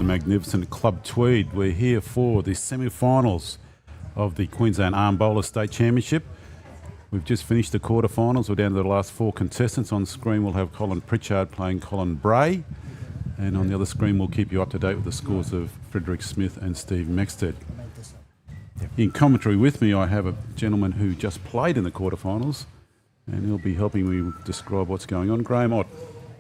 magnificent Club Tweed. We're here for the semi-finals of the Queensland Arm Bowlers State Championship. We've just finished the quarterfinals. We're down to the last four contestants. On screen we'll have Colin Pritchard playing Colin Bray, and on the other screen we'll keep you up to date with the scores of Frederick Smith and Steve Mexted. In commentary with me I have a gentleman who just played in the quarterfinals, and he'll be helping me describe what's going on. Graham Ott,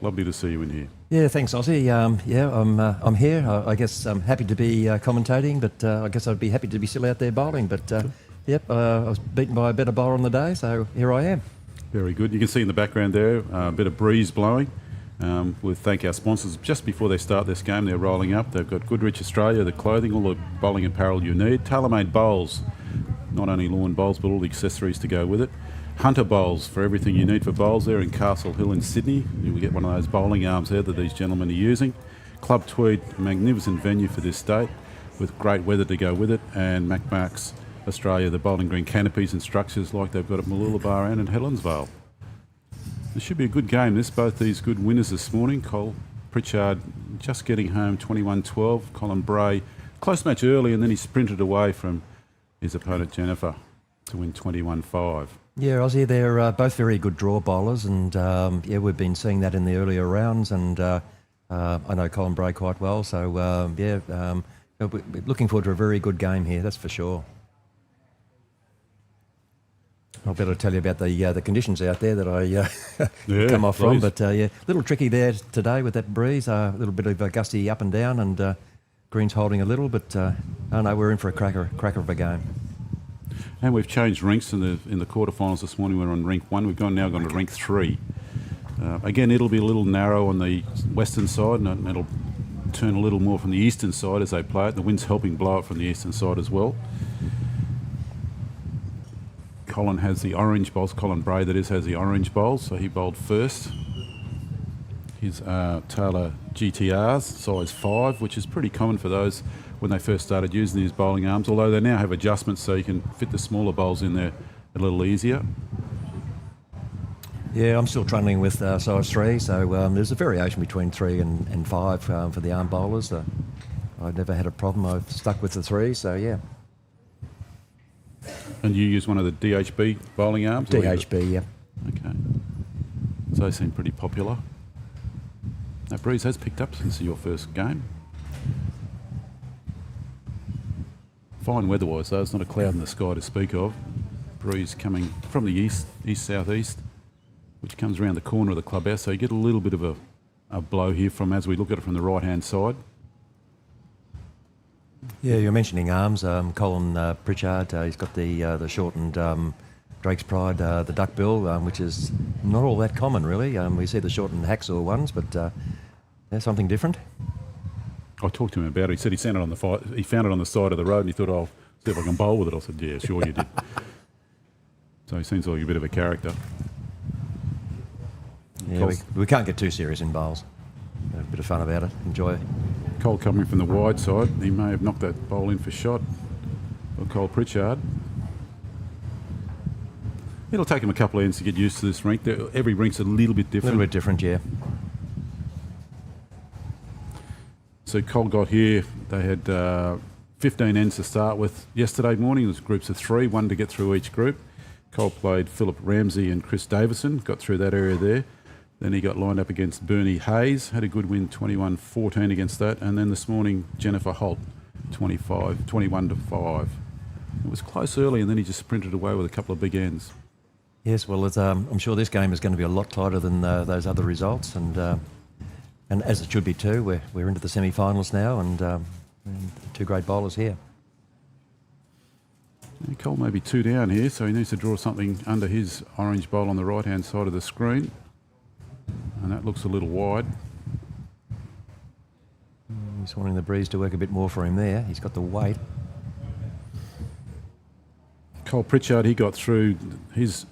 lovely to see you in here. Yeah, thanks, Ozzy. I'm here. I guess I'm happy to be commentating, but I guess I'd be happy to be still out there bowling. But I was beaten by a better bowler on the day, so here I am. Very good. You can see in the background there a bit of breeze blowing. We'll thank our sponsors. Just before they start this game, they're rolling up. They've got Goodrich Australia, the clothing, all the bowling apparel you need. Tailor-made bowls, not only lawn bowls, but all the accessories to go with it. Hunter bowls for everything you need for bowls there in Castle Hill in Sydney. You will get one of those bowling arms there that these gentlemen are using. Club Tweed, a magnificent venue for this state with great weather to go with it. And Macmarks Australia, the bowling green canopies and structures like they've got at Mooloolaba and Helensvale. It should be a good game, this. Both these good winners this morning. Cole Pritchard just getting home 21-12. Colin Bray, close match early, and then he sprinted away from his opponent Jennifer to win 21-5. Yeah, Ozzy, they're both very good draw bowlers, and we've been seeing that in the earlier rounds, and I know Colin Bray quite well, so we're looking forward to a very good game here, that's for sure. I'll be able to tell you about the conditions out there that I come off from, but a little tricky there today with that breeze, a little bit of a gusty up and down, and green's holding a little, but I know we're in for a cracker of a game. And we've changed rinks in the quarterfinals this morning. We're on rink 1. We've now gone to rink 3. Again, it'll be a little narrow on the western side, and it'll turn a little more from the eastern side as they play it. The wind's helping blow it from the eastern side as well. Colin has the orange bowls. Colin Bray, that is, has the orange bowls, so he bowled first. His Taylor GTRs, size 5, which is pretty common for those when they first started using these bowling arms, although they now have adjustments so you can fit the smaller bowls in there a little easier. Yeah, I'm still trundling with size 3, so there's a variation between 3 and 5 for the arm bowlers. I've never had a problem. I've stuck with the 3, so yeah. And you use one of the DHB bowling arms? DHB, yeah. Okay. So they seem pretty popular. That breeze has picked up since your first game. Fine weather-wise though, it's not a cloud in the sky to speak of. Breeze coming from the east-southeast, which comes around the corner of the clubhouse, so you get a little bit of a blow here from, as we look at it from the right-hand side. Yeah, you're mentioning arms. Colin Pritchard, he's got the shortened Drake's Pride, the duckbill, which is not all that common really. We see the shortened hacksaw ones, but something different. I talked to him about it. He said he found it on the side of the road, and he thought, I'll see if I can bowl with it. I said, yeah, sure you did. So he seems like a bit of a character. Yeah, we can't get too serious in bowls. A bit of fun about it. Enjoy it. Cole coming from the wide side. He may have knocked that bowl in for shot. Or Cole Pritchard. It'll take him a couple of ends to get used to this rink. Every rink's a little bit different. A little bit different, yeah. So Cole got here. They had 15 ends to start with yesterday morning. It was groups of 3, 1 to get through each group. Cole played Philip Ramsey and Chris Davison, got through that area there. Then he got lined up against Bernie Hayes, had a good win, 21-14 against that. And then this morning, Jennifer Holt, 21-5. It was close early, and then he just sprinted away with a couple of big ends. Yes, well, I'm sure this game is going to be a lot tighter than those other results, and as it should be too. We're into the semi-finals now, and 2 great bowlers here. Yeah, Cole may be 2 down here, so he needs to draw something under his orange bowl on the right-hand side of the screen. And that looks a little wide. He's wanting the breeze to work a bit more for him there. He's got the weight. Cole Pritchard, he got through his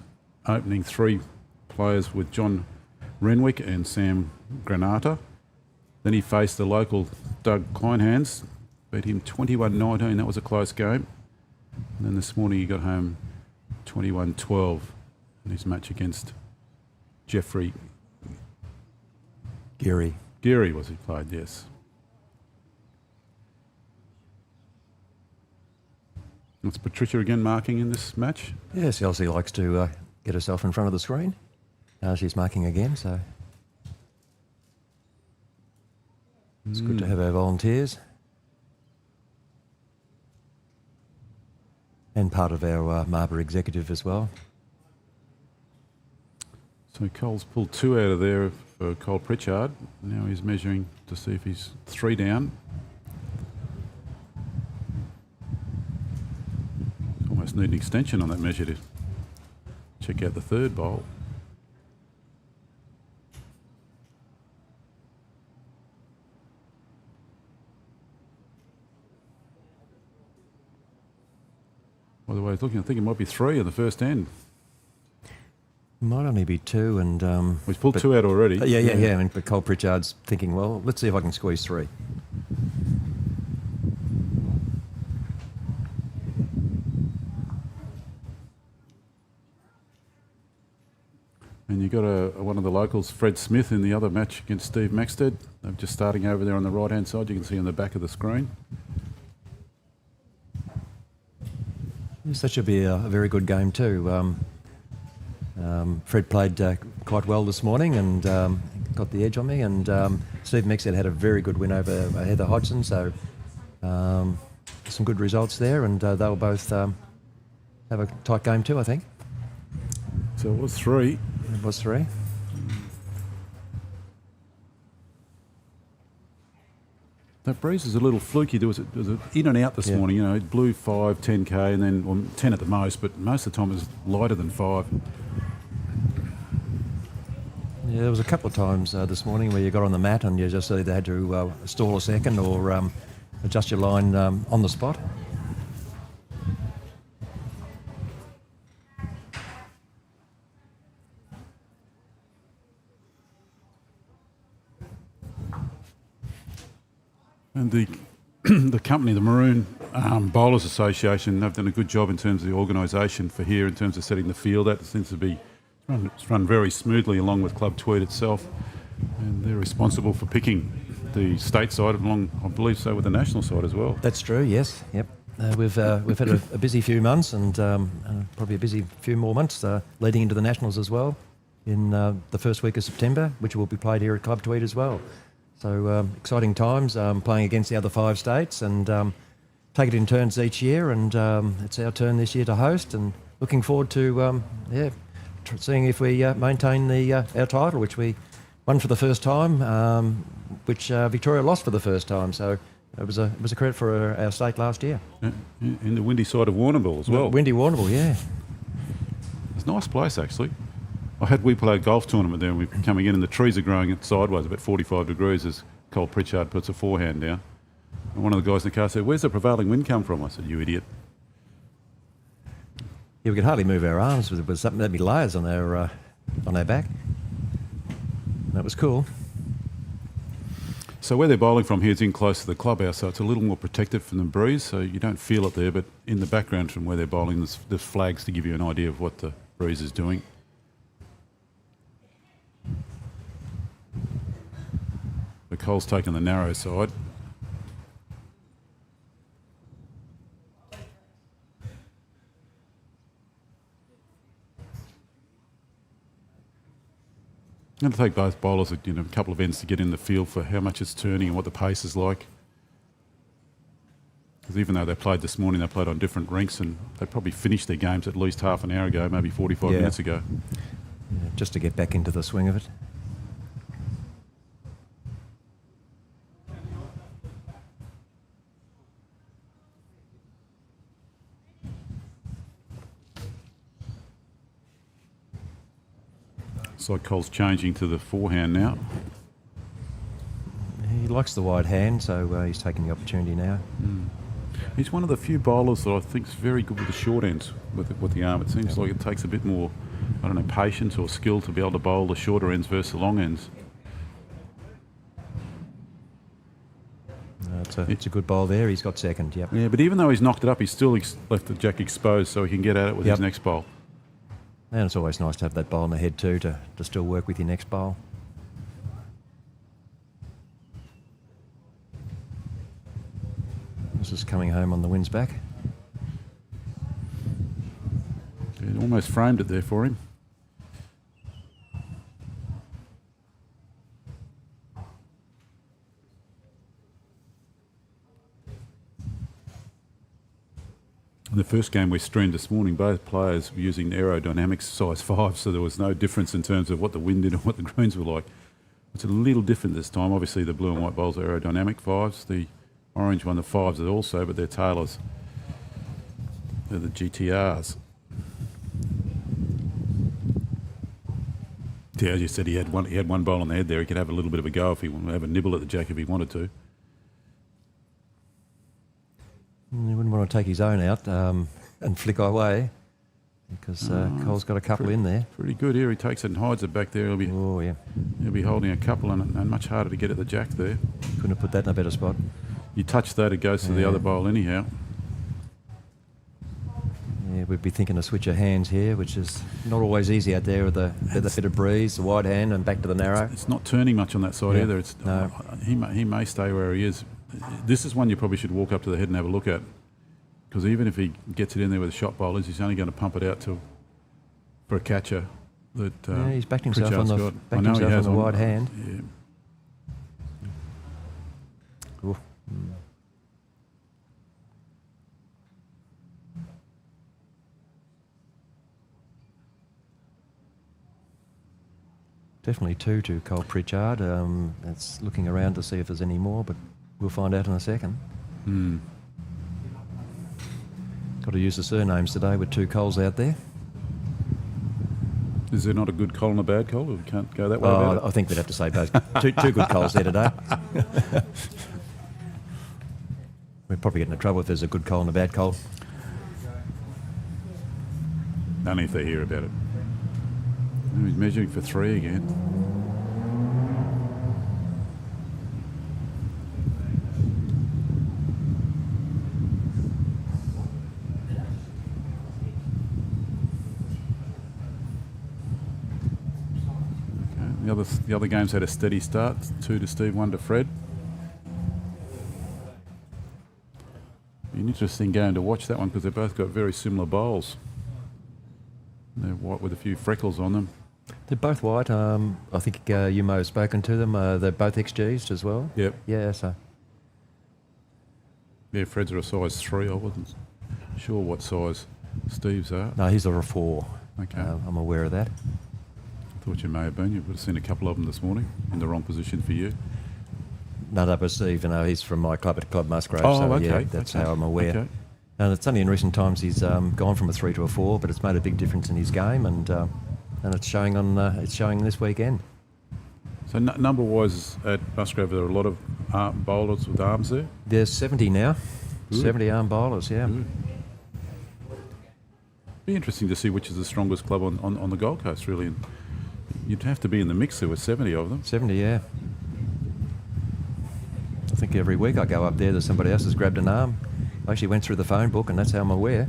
opening 3 players with John Renwick and Sam Granata. Then he faced the local Doug Kleinhans, beat him 21-19. That was a close game. And then this morning he got home 21-12 in his match against Jeffrey Geary. Geary was he played, yes. It's Patricia again marking in this match. Yes, Elsie likes to get herself in front of the screen. She's marking again, so it's good to have our volunteers. And part of our Marber executive as well. So Cole's pulled 2 out of there for Cole Pritchard. Now he's measuring to see if he's 3 down. Almost need an extension on that measure to check out the 3rd bowl. By the way, I think it might be 3 in the first end. Might only be 2, and We've pulled 2 out already. Yeah. But Cole Pritchard's thinking, well, let's see if I can squeeze 3. And you got one of the locals, Fred Smith, in the other match against Steve Maxted. They're just starting over there on the right-hand side. You can see on the back of the screen. Yes, that should be a very good game too. Fred played quite well this morning and got the edge on me. And Steve Maxted had a very good win over Heather Hodgson. So some good results there, and they'll both have a tight game too, I think. So it was 3. It was 3. That breeze is a little fluky. There was an in and out this morning. You know, it blew 5, 10k, and then 10 at the most. But most of the time it was lighter than 5. Yeah, there was a couple of times this morning where you got on the mat and you just either had to stall a second or adjust your line on the spot. And the company, the Maroon Arm Bowlers Association, they've done a good job in terms of the organisation for here, in terms of setting the field. That seems to be run very smoothly along with Club Tweed itself. And they're responsible for picking the state side along, I believe so, with the national side as well. That's true, yes. Yep. We've had a busy few months and probably a busy few more months leading into the nationals as well in the first week of September, which will be played here at Club Tweed as well. So exciting times, playing against the other 5 states and take it in turns each year, and it's our turn this year to host, and looking forward to seeing if we maintain our title, which we won for the first time, which Victoria lost for the first time. So it was a credit for our state last year. In the windy side of Warrnambool as well. Windy Warrnambool, yeah. It's a nice place actually. We played a golf tournament there, and we're coming in and the trees are growing sideways about 45 degrees as Cole Pritchard puts a forehand down. And one of the guys in the car said, "Where's the prevailing wind come from?" I said, "You idiot." Yeah, we could hardly move our arms with something that'd be layers on our back. That was cool. So where they're bowling from here is in close to the clubhouse, so it's a little more protected from the breeze, so you don't feel it there, but in the background from where they're bowling, there's flags to give you an idea of what the breeze is doing. But Cole's taken the narrow side. Going to take both bowlers a couple of ends to get in the field for how much it's turning and what the pace is like. Because even though they played this morning, they played on different rinks, and they probably finished their games at least half an hour ago, maybe 45 minutes ago. Yeah, just to get back into the swing of it. Looks like Cole's changing to the forehand now. He likes the wide hand, so he's taking the opportunity now. He's one of the few bowlers that I think is very good with the short ends with the arm. It seems like it takes a bit more, I don't know, patience or skill to be able to bowl the shorter ends versus the long ends. It's a good bowl there. He's got second, yep. Yeah, but even though he's knocked it up, he's still left the jack exposed so he can get at it with his next bowl. And it's always nice to have that bowl in the head too, to still work with your next bowl. This is coming home on the wind's back. It almost framed it there for him. In the first game we streamed this morning, both players were using aerodynamics size 5, so there was no difference in terms of what the wind did and what the greens were like. It's a little different this time. Obviously the blue and white bowls are aerodynamic 5s, the orange one, the 5s are also, but they're tailors. They're the GTRs. Yeah, as you said, he had one bowl on the head there. He could have a little bit of a go if he wanted to have a nibble at the jack if he wanted to. He wouldn't want to take his own out and flick away because Cole's got a couple in there. Pretty good here. He takes it and hides it back there. He'll be holding a couple and much harder to get at the jack there. Couldn't have put that in a better spot. You touch that, it goes to the other bowl anyhow. Yeah, we'd be thinking a switch of hands here, which is not always easy out there with a bit of breeze, the wide hand and back to the narrow. It's not turning much on that side either. It's, no. He may stay where he is. This is one you probably should walk up to the head and have a look at, because even if he gets it in there with the shot bowlers, he's only going to pump it out for a catcher. That he's backed himself on Pritchard's the wide hand. Yeah. Oof. Definitely 2 to Cole Pritchard. It's looking around to see if there's any more, but we'll find out in a second. Got to use the surnames today with 2 Coles out there. Is there not a good Cole and a bad Cole? We can't go that way about it? I think we'd have to say both. two good Coles there today. We'd probably get into trouble if there's a good Cole and a bad Cole. Only if they hear about it. He's measuring for 3 again. Okay. The other games had a steady start. 2 to Steve, 1 to Fred. An interesting game to watch that one because they've both got very similar bowls. They're white with a few freckles on them. They're both white. I think you may have spoken to them. They're both XGs as well. Yep. Yeah, so. Yeah, Fred's are a size 3. I wasn't sure what size Steve's are. No, he's a 4. Okay. I'm aware of that. I thought you may have been. You would have seen a couple of them this morning in the wrong position for you. No, but Steve, he's from my club at Club Musgrave. Oh, so, okay. Yeah, that's how I'm aware. Okay. And it's only in recent times he's gone from a 3 to a 4, but it's made a big difference in his game, and it's showing on this weekend. So number-wise at Musgrave, there are a lot of bowlers with arms there? There's 70 now. Good. 70 arm bowlers, yeah. Good. Be interesting to see which is the strongest club on the Gold Coast, really. And you'd have to be in the mix there with 70 of them. 70, yeah. I think every week I go up there, there's somebody else has grabbed an arm. I actually went through the phone book, and that's how I'm aware.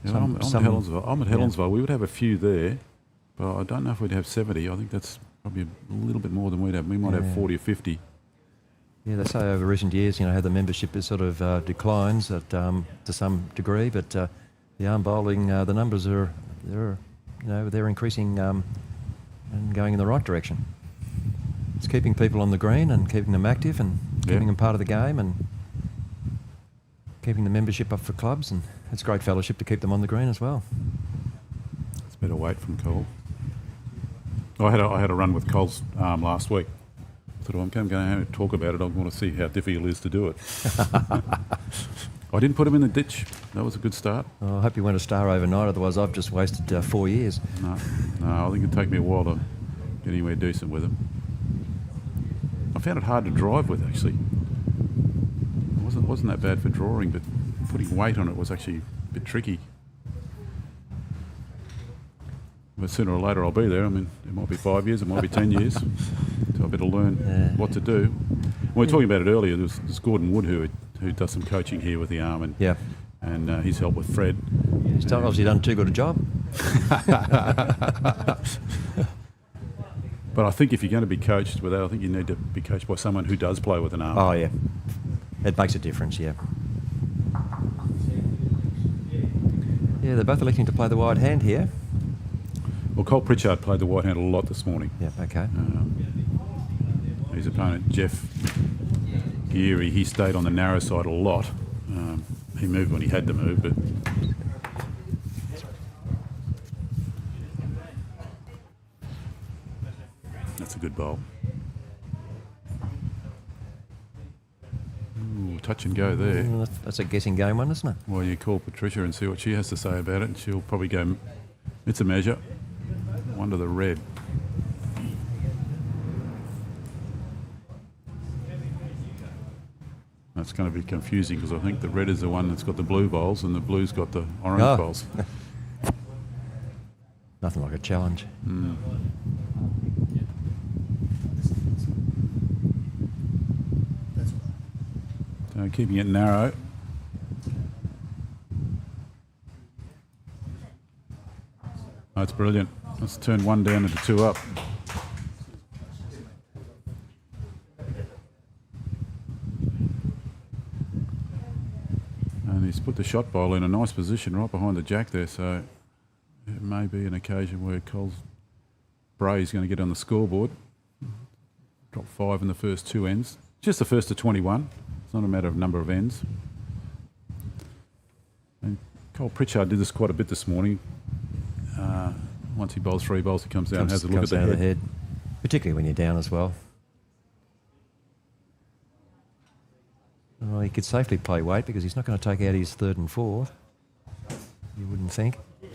I'm at Helensville. We would have a few there, but I don't know if we'd have 70. I think that's probably a little bit more than we'd have. We might have 40 or 50. Yeah, they say over recent years, how the membership is sort of declines to some degree, but the arm bowling, the numbers they're increasing and going in the right direction. It's keeping people on the green and keeping them active and keeping them part of the game and keeping the membership up for clubs, and it's great fellowship to keep them on the green as well. It's better weight from Cole. I had a run with Cole's arm last week. I thought, I'm going to talk about it. I want to see how difficult it is to do it. I didn't put him in the ditch. That was a good start. Oh, I hope you went a star overnight, otherwise I've just wasted 4 years. No, I think it'd take me a while to get anywhere decent with him. I found it hard to drive with, actually. It wasn't that bad for drawing, but putting weight on it was actually a bit tricky. But sooner or later I'll be there. I mean, it might be 5 years, it might be 10 years. So I better learn what to do. We were talking about it earlier. There's Gordon Wood who does some coaching here with the arm, and he's helped with Fred. He's obviously done too good a job. But I think if you're going to be coached with that, I think you need to be coached by someone who does play with an arm. Oh, yeah. It makes a difference, yeah. Yeah, they're both electing to play the wide hand here. Well, Cole Pritchard played the white hand a lot this morning. Yeah, okay. His opponent, Jeff Geary, he stayed on the narrow side a lot. He moved when he had to move, but that's a good bowl. Ooh, touch and go there. That's a guessing game one, isn't it? Well, you call Patricia and see what she has to say about it, and she'll probably go, it's a measure. One to the red. That's going to be confusing because I think the red is the one that's got the blue bowls and the blue's got the orange bowls. Nothing like a challenge. So keeping it narrow. That's brilliant. Let's turn one down into two up. And he's put the shot bowl in a nice position right behind the jack there, so it may be an occasion where Coles Bray's going to get on the scoreboard. Drop 5 in the first 2 ends. Just the first to 21. It's not a matter of number of ends. And Cole Pritchard did this quite a bit this morning. Once he bowls 3 bowls, he comes down and has a look at the head. Particularly when you're down as well. Well, he could safely play weight because he's not going to take out his 3rd and 4th. You wouldn't think. He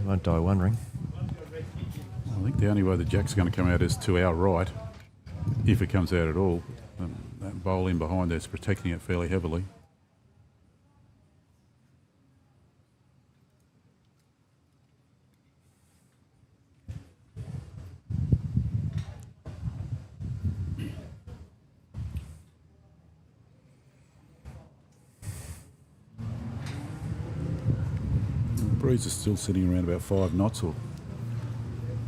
won't die wondering. I think the only way the jack's going to come out is to our right, if it comes out at all. That bowl in behind there is protecting it fairly heavily. The breeze is still sitting around about 5 knots or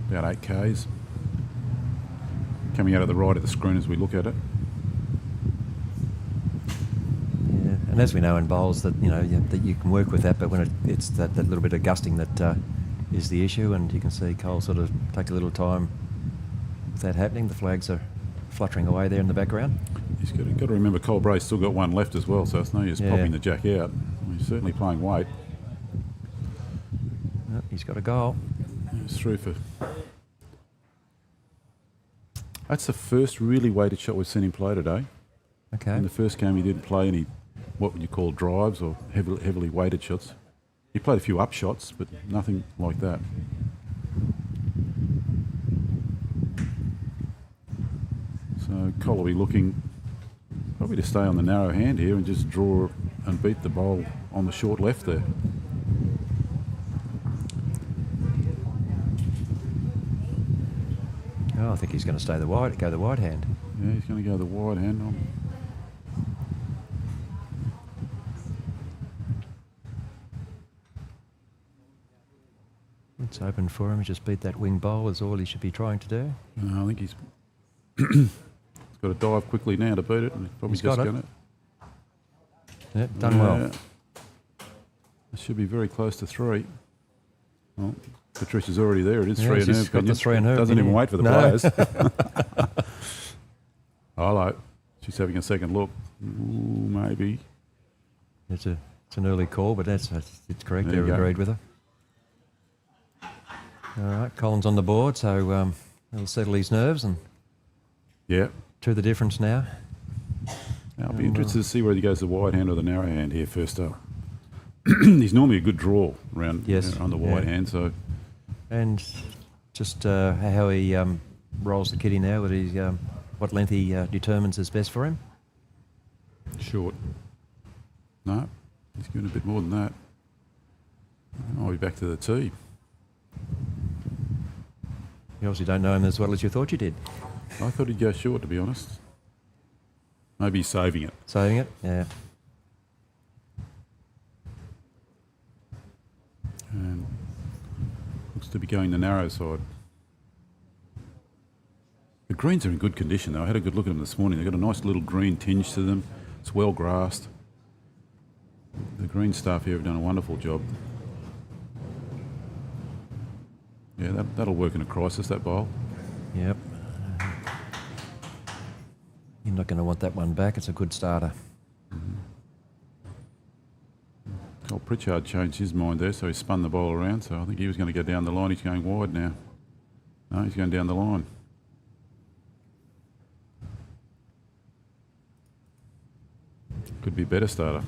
about 8 k's. Coming out of the right of the screen as we look at it. Yeah, and as we know in bowls that that you can work with that, but when it's that little bit of gusting that is the issue, and you can see Cole sort of take a little time with that happening. The flags are fluttering away there in the background. He's got to remember Cole Bray's still got one left as well, so it's no use popping the jack out. He's certainly playing weight. Oh, he's got a goal. He's through for... That's the first really weighted shot we've seen him play today. Okay. In the first game he didn't play any, what would you call, drives or heavily weighted shots. He played a few up shots, but nothing like that. So Cole will be looking probably to stay on the narrow hand here and just draw and beat the bowl on the short left there. Oh, I think he's going to go the wide hand. Yeah, he's going to go the wide hand on. It's open for him. Just beat that wing bowl is all he should be trying to do. I think he's he's got to dive quickly now to beat it, and he's probably He's just got it. going to. Yep, done well. It should be very close to 3. Well, Patricia's already there. It is 3 and she's her. got the 3 and her. Doesn't even wait for the No. players. Hello. She's having a second look. Ooh, maybe. It's an early call, but it's correct. There you They're go. agreed with her. All right, Colin's on the board, so he'll settle his nerves and Yeah. to the difference now. I'll be interested to see whether he goes the wide hand or the narrow hand here first up. He's normally a good draw around on the wide hand, so... And just how he rolls the kitty now, what length he determines is best for him. Short. No, he's going a bit more than that. I'll be back to the tee. You obviously don't know him as well as you thought you did. I thought he'd go short, to be honest. Maybe he's saving it. Saving it, yeah. And looks to be going the narrow side. The greens are in good condition though. I had a good look at them this morning. They've got a nice little green tinge to them. It's well grassed. The green staff here have done a wonderful job. Yeah, that'll work in a crisis, that bowl. Yep. You're not going to want that one back. It's a good starter. Well, Pritchard changed his mind there, so he spun the ball around. So I think he was going to go down the line. He's going wide now. No, he's going down the line. Could be a better starter.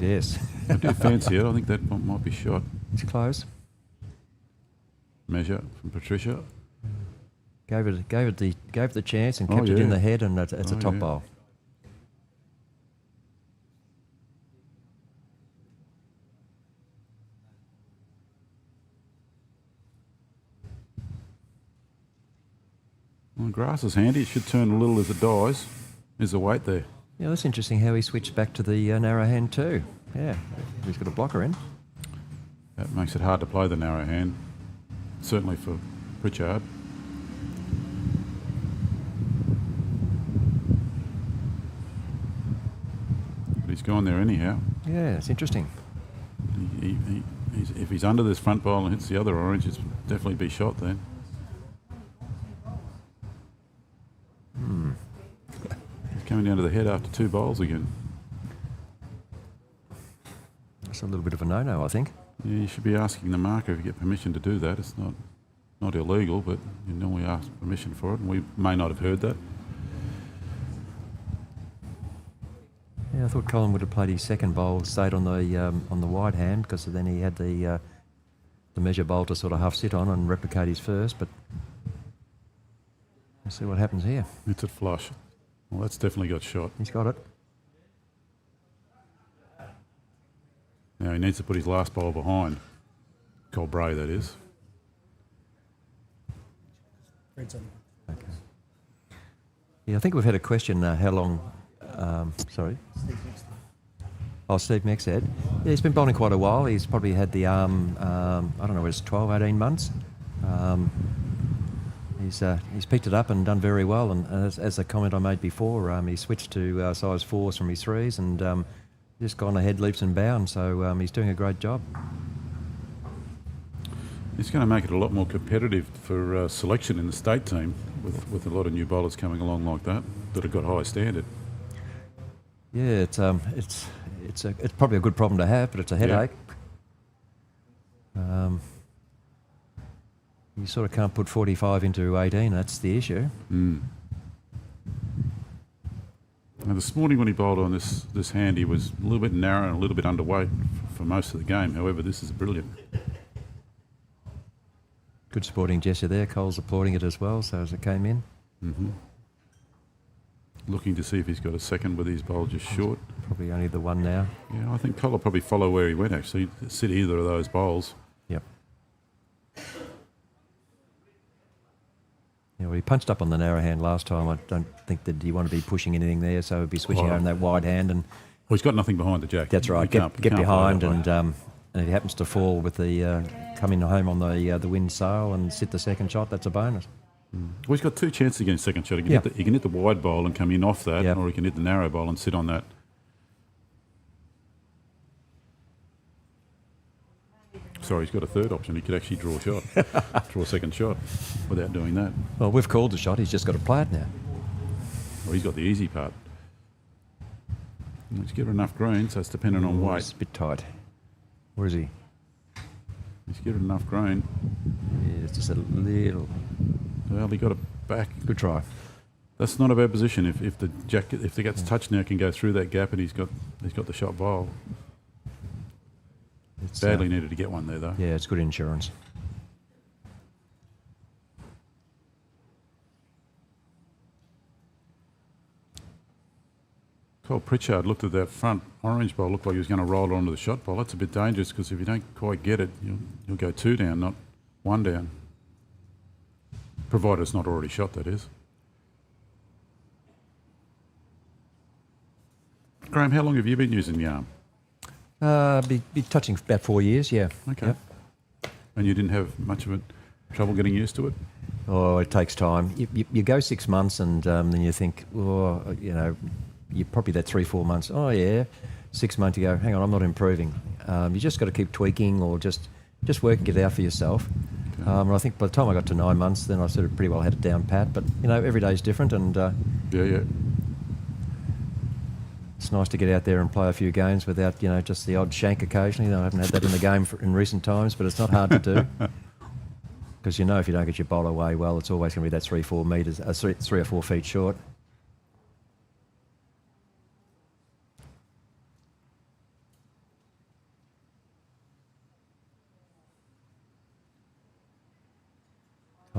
Yes. I do fancy it. I think that one might be shot. It's close. Measure from Patricia. Gave it the chance and kept it in the head, and it's a top bowl. Well, the grass is handy. It should turn a little as it dies. There's the weight there. Yeah, that's interesting how he switched back to the narrow hand too. Yeah, he's got a blocker in. That makes it hard to play the narrow hand, certainly for Pritchard. But he's gone there anyhow. Yeah, it's interesting. If he's under this front bowl and hits the other orange, it's definitely be shot then. He's coming down to the head after 2 bowls again. That's a little bit of a no-no, I think. Yeah, you should be asking the marker if you get permission to do that. It's not illegal, but you normally ask permission for it, and we may not have heard that. Yeah, I thought Colin would have played his second bowl, stayed on the wide hand, because then he had the measure bowl to sort of half sit on and replicate his first. But we'll see what happens here. It's at flush. Well, that's definitely got shot. He's got it. Now he needs to put his last bowl behind. Colbray, that is. Okay. Yeah, I think we've had a question. How long? Sorry. Steve Mexad. Yeah, he's been bowling quite a while. He's probably had the arm. I don't know, it's 12, 18 months. He's picked it up and done very well. And as the comment I made before, he switched to size 4s from his 3s and just gone ahead leaps and bounds. So he's doing a great job. It's going to make it a lot more competitive for selection in the state team with a lot of new bowlers coming along like that have got high standard. Yeah, it's probably a good problem to have, but it's a headache. You sort of can't put 45 into 18. That's the issue. Now this morning when he bowled on this hand, he was a little bit narrow and a little bit underweight for most of the game. However, this is brilliant. Good sporting gesture there. Cole's applauding it as well, so as it came in. Looking to see if he's got a second with his bowl just short. Probably only the one now. Yeah, I think Cole will probably follow where he went actually, sit either of those bowls. Yep. Yeah, well, he punched up on the narrow hand last time. I don't think that you want to be pushing anything there, so he'd be switching on that wide hand. And well, he's got nothing behind the jack. That's right. Get behind, and if he happens to fall with the coming home on the wind sail and sit the second shot, that's a bonus. Well, he's got 2 chances against second shot. He can hit the wide bowl and come in off that, or he can hit the narrow bowl and sit on that. Sorry, he's got a third option. He could actually draw a shot, draw a second shot without doing that. Well, we've called the shot. He's just got to play it now. Well, he's got the easy part. Let's get enough green, so it's dependent on weight. It's a bit tight. Where is he? He's given enough green. Yeah, it's just a little. Well, he got it back. Good try. That's not a bad position. If the jack, if he gets touched now, can go through that gap, and he's got the shot bowl. It's badly needed to get one there, though. Yeah, it's good insurance. Cole Pritchard looked at that front orange bowl, looked like he was going to roll it onto the shot bowl. That's a bit dangerous because if you don't quite get it, you'll go 2 down, not 1 down. Provided it's not already shot, that is. Graham, how long have you been using the arm? Be touching about 4 years, yeah. Okay. Yep. And you didn't have much of trouble getting used to it? Oh, it takes time. You go 6 months and then you think, oh, you know, you're probably that 3-4 months. Oh, yeah. 6 months you go, hang on, I'm not improving. You just got to keep tweaking or just work it out for yourself. Okay. And I think by the time I got to 9 months, then I sort of pretty well had it down pat. But, you know, every day's different and Yeah. it's nice to get out there and play a few games without, you know, just the odd shank occasionally. I haven't had that in the game in recent times, but it's not hard to do. Because you know if you don't get your bowl away well, it's always going to be that 3-4 metres, 3 or 4 feet short.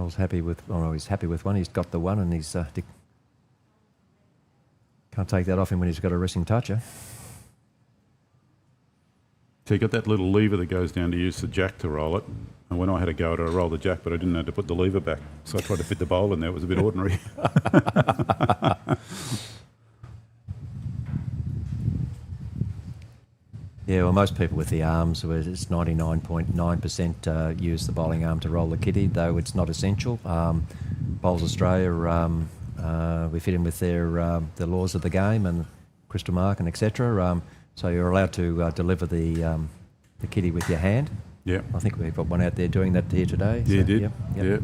He's happy with one. He's got the one, and he's can't take that off him when he's got a resting toucher. So you got that little lever that goes down to use the jack to roll it. And when I had a go at it, I rolled the jack, but I didn't know to put the lever back. So I tried to fit the bowl in there. It was a bit ordinary. Yeah, well, most people with the arms, it's 99.9% use the bowling arm to roll the kitty, though it's not essential. Bowls Australia, we fit in with their the laws of the game and crystal mark and etc. So you're allowed to deliver the kitty with your hand. Yeah. I think we've got one out there doing that here today. Yeah, so, you did. Yep. Yeah.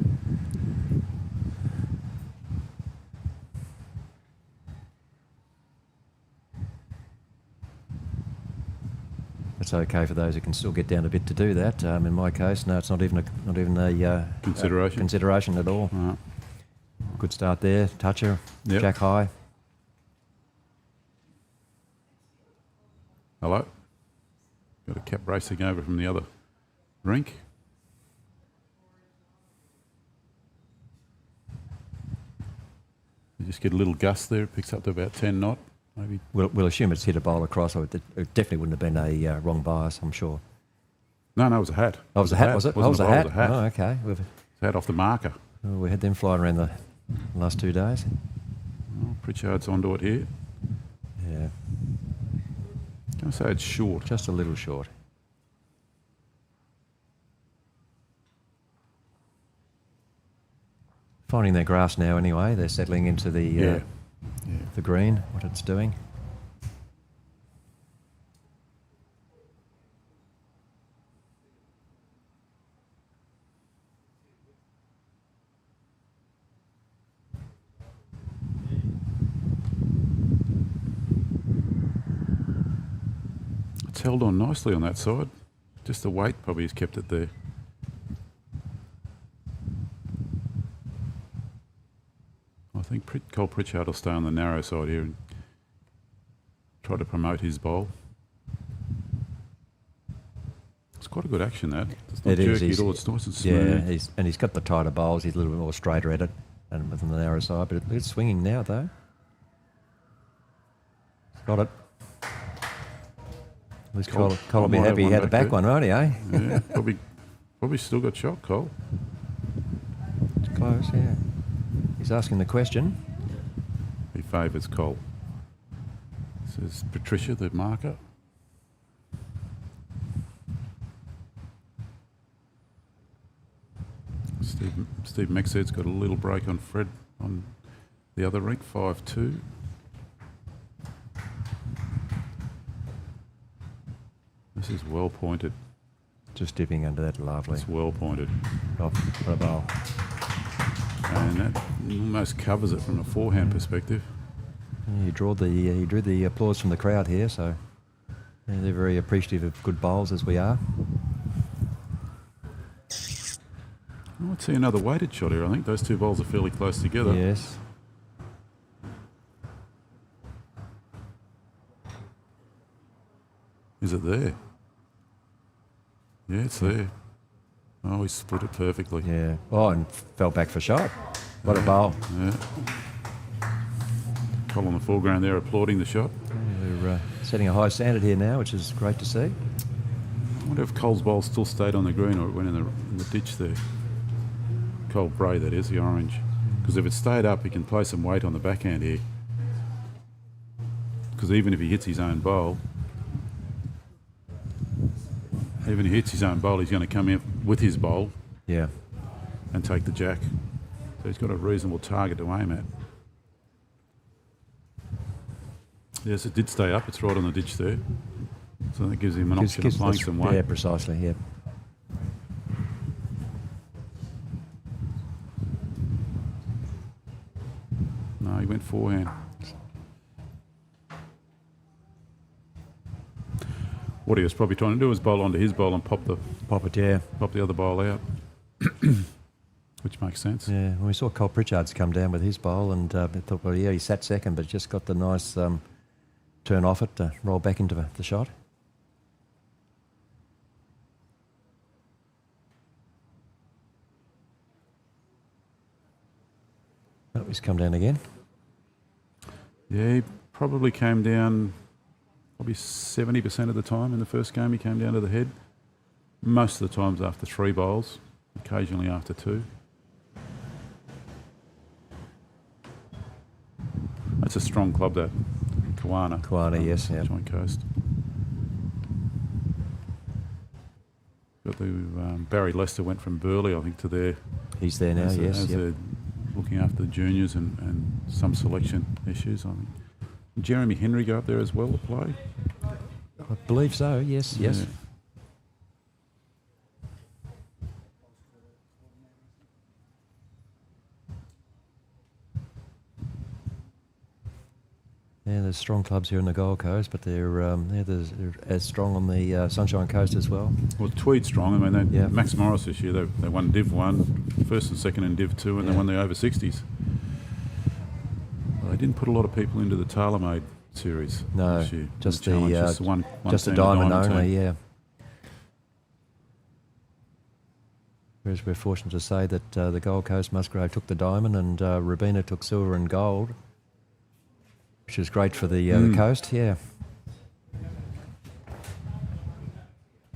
It's okay for those who can still get down a bit to do that. In my case, no, it's not even a consideration at all. Right. Good start there, toucher, Yep. jack high. Hello. Got a cap racing over from the other rink. You just get a little gust there. It picks up to about 10 knot, maybe. We'll assume it's hit a bowl across. It definitely wouldn't have been a wrong bias, I'm sure. No, it was a hat. Oh, it was a hat, was it? Wasn't Oh, it was a bowl, hat. It was a hat. Oh, okay. It's a hat off the marker. We had them flying around the last 2 days. Oh, Pritchard's onto it here. Yeah, Can I say it's short? just a little short. Finding their grass now anyway. They're settling into the the green, what it's doing. It's held on nicely on that side. Just the weight probably has kept it there. I think Cole Pritchard will stay on the narrow side here and try to promote his bowl. It's quite a good action, that. It's not jerky at all. It's nice and smooth. Yeah, he's got the tighter bowls. He's a little bit more straighter at it and within the narrow side, but it's swinging now, though. Got it. At least Cole will be happy he had a back one, won't he, eh? Yeah, probably still got shot, Cole. It's close, yeah. He's asking the question. He favours Cole. Says Patricia, the marker. Steve Mexed's got a little break on Fred on the other rink, 5-2. This is well pointed. Just dipping under that, lovely. It's well pointed. Oh, what a bowl. And that almost covers it from a forehand perspective. Yeah, he drew the applause from the crowd here, so yeah, they're very appreciative of good bowls as we are. I might see another weighted shot here. I think those two bowls are fairly close together. Yes. Is it there? Yeah, it's there. Oh, he split it perfectly. Yeah. Oh, and fell back for shot. What a bowl. Yeah. Cole on the foreground there applauding the shot. Yeah, we're setting a high standard here now, which is great to see. I wonder if Cole's bowl still stayed on the green or it went in the ditch there. Cole Bray, that is, the orange. Because if it stayed up, he can play some weight on the backhand here. Because even if he hits his own bowl, even if he hits his own bowl, he's going to come in with his bowl Yeah. and take the jack. So he's got a reasonable target to aim at. Yes, it did stay up. It's right on the ditch there. So that gives him an option of playing some weight. Yeah, precisely, yeah. No, he went forehand. What he was probably trying to do was bowl onto his bowl and pop the other bowl out, which makes sense. Yeah, well, we saw Cole Pritchard's come down with his bowl, and I thought, well, yeah, he sat second, but just got the nice turn off it to roll back into the shot. Oh, he's come down again. Yeah, he probably came down probably 70% of the time in the first game. He came down to the head. Most of the times after 3 bowls, occasionally after 2. That's a strong club, that Kawana. Kawana, yes, yeah. Joint Coast. Got the Barry Lester went from Burleigh, I think, to there. He's there now, yes. As they're looking after the juniors and some selection issues, I think. Jeremy Henry go up there as well to play? I believe so, yes, yes. Yeah. Yeah, there's strong clubs here in the Gold Coast, but they're as strong on the Sunshine Coast as well. Well, Tweed's strong. I mean, Yeah. Max Morris this year, they won Div 1, first and second in Div 2, and they won the over 60s. Well, they didn't put a lot of people into the tailor-made series No, this year. just the challenge, just one just the team, diamond team. only, yeah. Whereas we're fortunate to say that the Gold Coast Musgrave took the diamond and Rubina took silver and gold, which is great for the coast, yeah.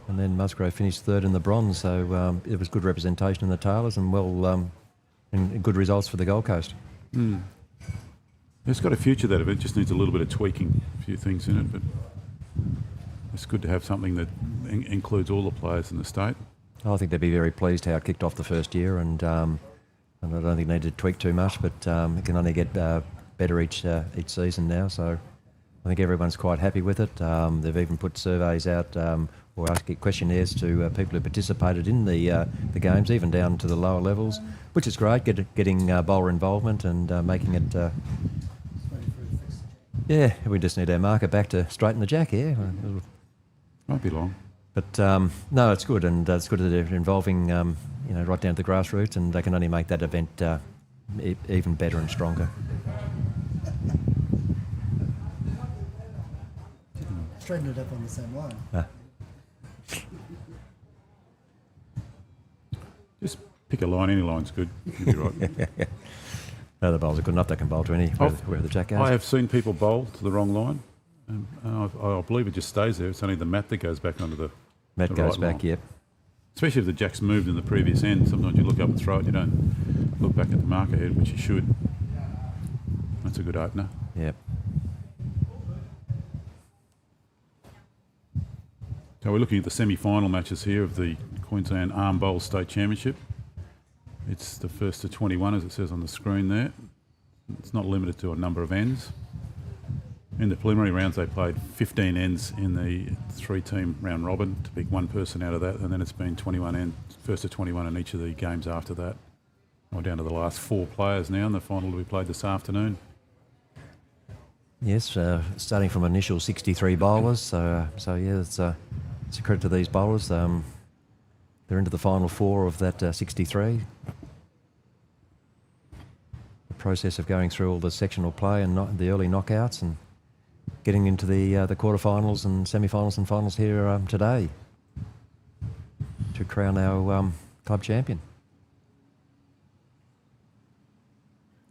And then Musgrave finished third in the bronze, so it was good representation in the tailors and and good results for the Gold Coast. Mm. It's got a future, that event. Just needs a little bit of tweaking, a few things in it, but it's good to have something that includes all the players in the state. I think they'd be very pleased how it kicked off the first year, and I don't think they need to tweak too much, but it can only get better each season now. So I think everyone's quite happy with it. They've even put surveys out or asked questionnaires to people who participated in the games, even down to the lower levels, which is great. Getting bowler involvement and making it. Yeah, we just need our marker back to straighten the jack here. Won't be long. But no, it's good, and it's good that they're involving, right down to the grassroots, and they can only make that event even better and stronger. Straighten it up on the same line. Just pick a line. Any line's good. You'll be right. No, the bowls are good enough. They can bowl to any where the jack goes. I have seen people bowl to the wrong line. I believe it just stays there. It's only the mat that goes back onto the Mat the goes right back, line. yep. Especially if the jack's moved in the previous end. Sometimes you look up and throw it. You don't look back at the marker head, which you should. That's a good opener. Yep. So we're looking at the semi-final matches here of the Queensland Arm Bowlers State Championship. It's the first to 21, as it says on the screen there. It's not limited to a number of ends. In the preliminary rounds, they played 15 ends in the 3-team round robin to pick one person out of that, and then it's been 21 ends, first to 21 in each of the games after that. We're down to the last 4 players now, and the final will be played this afternoon. Yes, starting from initial 63 bowlers, so yeah, it's a credit to these bowlers. They're into the final 4 of that 63. The process of going through all the sectional play and the early knockouts and getting into the quarterfinals and semi-finals and finals here today to crown our club champion.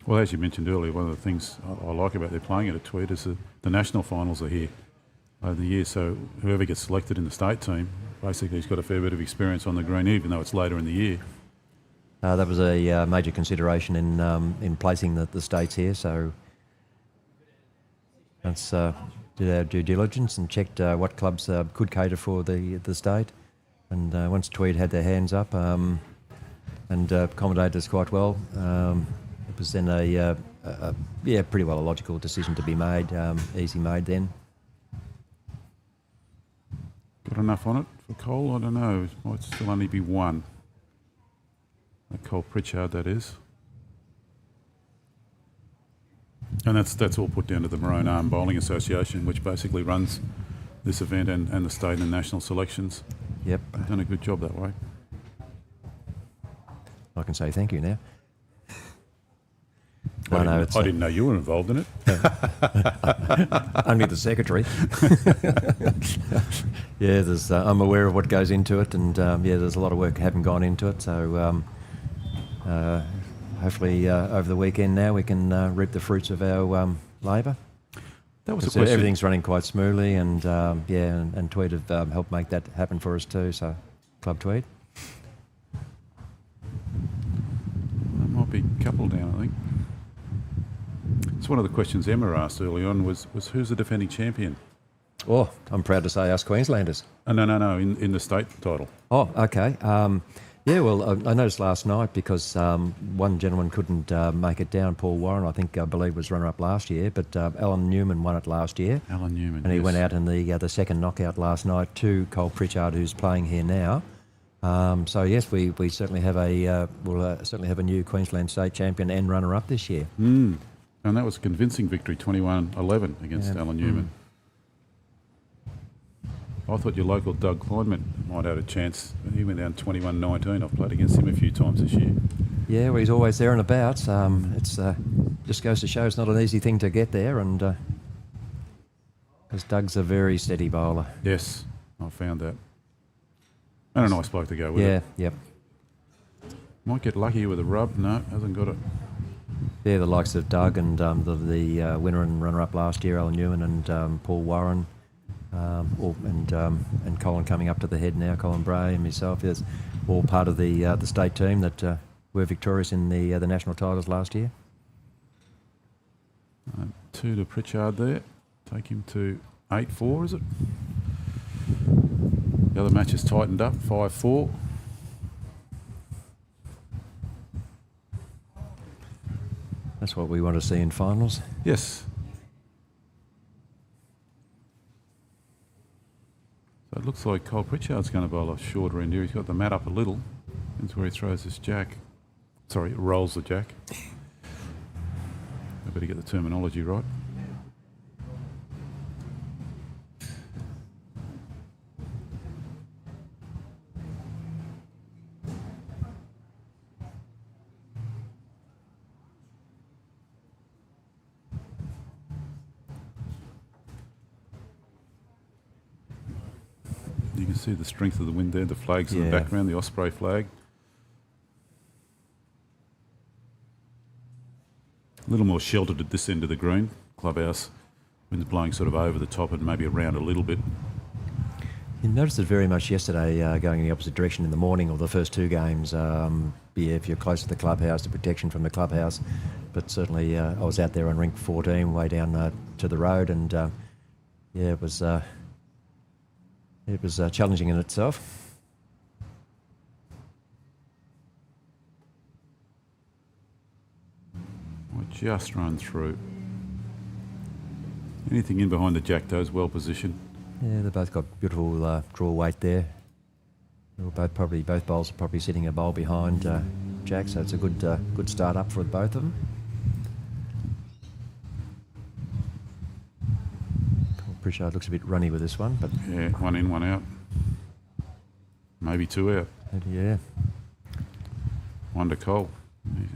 Well, as you mentioned earlier, one of the things I like about their playing it at Tweed is the national finals are here over the year, so whoever gets selected in the state team basically has got a fair bit of experience on the green, even though it's later in the year. That was a major consideration in placing the states here, so that's did our due diligence and checked what clubs could cater for the state, And once Tweed had their hands up and accommodated us quite well, it was then pretty well a logical decision to be made, easy made then. Got enough on it for Cole? I don't know. It might still only be one. Cole Pritchard, that is. And that's all put down to the Maroon Arm Bowling Association, which basically runs this event and the state and national selections. Yep. They've done a good job that way. I can say thank you now. I didn't know you were involved in it. Only the secretary. Yeah, I'm aware of what goes into it, and there's a lot of work having gone into it. So hopefully over the weekend now we can reap the fruits of our labour. That was a So question. everything's running quite smoothly, and and Tweed have helped make that happen for us too. So, Club Tweed. That might be a couple down, I think. It's one of the questions Emma asked early on was who's the defending champion? Oh, I'm proud to say us Queenslanders. No, in the state title. Oh, okay. I noticed last night because one gentleman couldn't make it down, Paul Warren, I believe was runner-up last year, but Alan Newman won it last year. Alan Newman, And he yes. went out in the second knockout last night to Cole Pritchard, who's playing here now. So yes, we certainly have a new Queensland state champion and runner-up this year. And that was a convincing victory, 21-11 against Alan Newman. I thought your local Doug Kleinman might have a chance. He went down 21-19. I've played against him a few times this year. Yeah, well, he's always there and about. It's just goes to show it's not an easy thing to get there, and because Doug's a very steady bowler. Yes, I found that. And a nice bloke to go with it. Yep. Might get lucky with a rub. No, hasn't got it. Yeah, the likes of Doug and the winner and runner-up last year, Alan Newman, and Paul Warren, and Colin coming up to the head now, Colin Bray and myself. It's all part of the state team that were victorious in the national titles last year. 2 to Pritchard there. Take him to 8-4, is it? The other match is tightened up, 5-4. That's what we want to see in finals. Yes. So it looks like Cole Pritchard's going to bowl a shorter end here. He's got the mat up a little. That's where he throws his jack. Sorry, rolls the jack. I better get the terminology right. You can see the strength of the wind there, the flags in the background, the Osprey flag. A little more sheltered at this end of the green, clubhouse. Wind's blowing sort of over the top and maybe around a little bit. You noticed it very much yesterday, going in the opposite direction in the morning of the first two games. If you're close to the clubhouse, the protection from the clubhouse. But certainly I was out there on rink 14, way down to the road, and it was challenging in itself. I just run through. Anything in behind the jack, though, is well positioned. Yeah, they've both got beautiful draw weight there. Both bowls are probably sitting a bowl behind Jack, so it's a good start up for both of them. Pritchard looks a bit runny with this one, but Yeah, one in, one out. Maybe two out. yeah, One to Cole.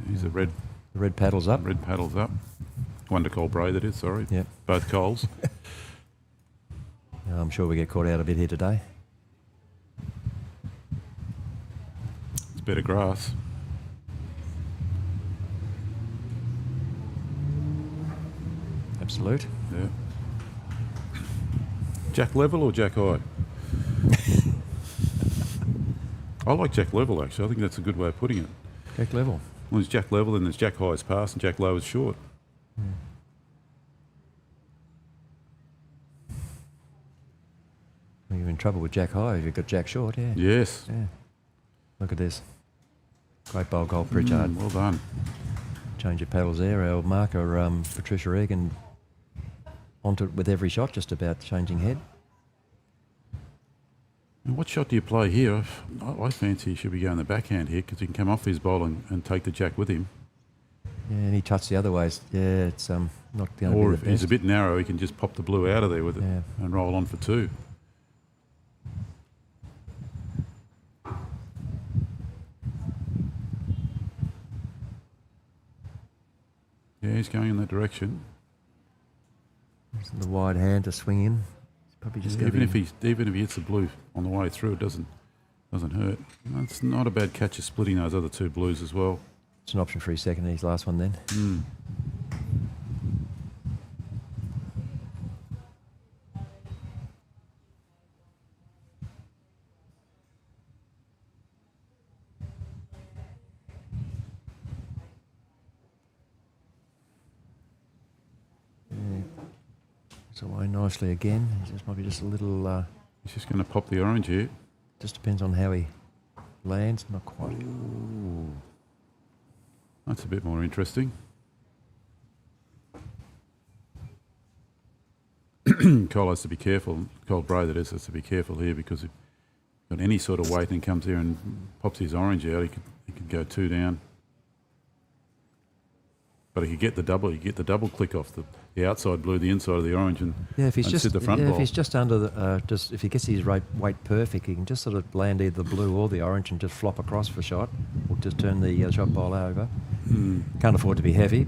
He's a red the red paddles up. paddles up. One to Cole Bray, that is, sorry. Yep. Both Coles. I'm sure we get caught out a bit here today. It's better grass. Absolute. Yeah. Jack level or Jack high? I like Jack level, actually. I think that's a good way of putting it. Jack level. Well, there's Jack level and there's Jack high is pass and Jack low is short. We're in trouble with Jack high if you've got Jack short, yeah. Yes. Yeah. Look at this. Great bowl goal, Pritchard. Well done. Change of paddles there. Our marker, Patricia Egan, onto it with every shot, just about changing head. And what shot do you play here? I fancy he should be going the backhand here because he can come off his bowl and take the jack with him. Yeah, and he touched the other ways. Yeah, it's not going to be Or the if best. he's a bit narrow, he can just pop the blue out of there with it and roll on for 2. Yeah, he's going in that direction. The wide hand to swing in. It's probably just Even going to if he hits the blue on the way through, it doesn't hurt. That's not a bad catch of splitting those other 2 blues as well. It's an option for his second, his last one then. It's away nicely again. He's just probably just a little. He's just going to pop the orange here. Just depends on how he lands. Not quite. Ooh. That's a bit more interesting. Cole has to be careful. Cole Bray, that is, has to be careful here because if he's got any sort of weight and comes here and pops his orange out, he could go 2 down. But he could get the double. He could get the double click off the outside blue, the inside of the orange, and if he's just sit the front if ball. he's just under the if he gets his weight perfect, he can just sort of land either the blue or the orange and just flop across for shot, or just turn the shot ball over. Can't afford to be heavy.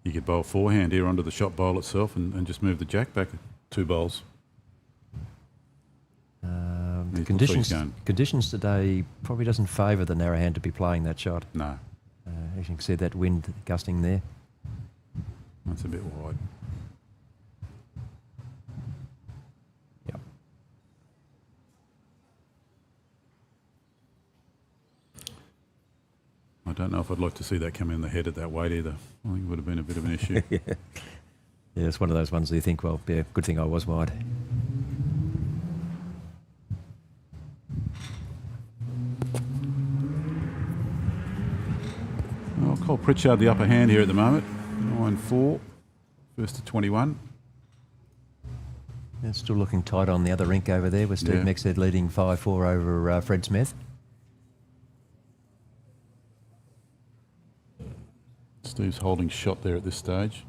You could bowl forehand here onto the shot bowl itself and just move the jack back 2 bowls. Conditions today probably doesn't favour the narrow hand to be playing that shot. No. As you can see that wind gusting there. That's a bit wide. Yep. I don't know if I'd like to see that come in the head at that weight either. I think it would have been a bit of an issue. Yeah, it's one of those ones that you think, well, yeah, good thing I was wide. Well, Cole Pritchard the upper hand here at the moment. 9-4, first to 21. It's still looking tight on the other rink over there with Steve Mexhead leading 5-4 over Fred Smith. Steve's holding shot there at this stage.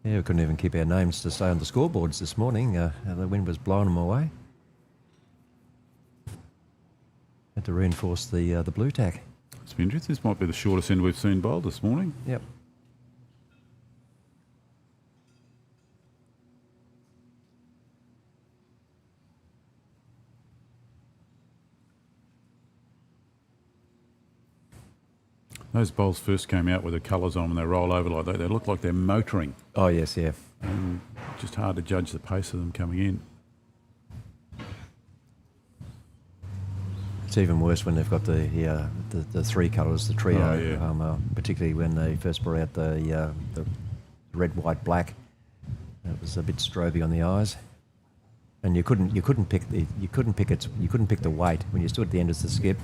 Yeah, we couldn't even keep our names to stay on the scoreboards this morning. The wind was blowing them away. Had to reinforce the blue tack. It's been interesting. This might be the shortest end we've seen bowled this morning. Yep. Those bowls first came out with the colours on when they roll over like that. They look like they're motoring. Oh, yes, yeah. And just hard to judge the pace of them coming in. It's even worse when they've got the 3 colours, the trio. Oh, yeah. Particularly when they first brought out the red, white, black. It was a bit stroby on the eyes, and you couldn't pick the weight when you stood at the end of the skip.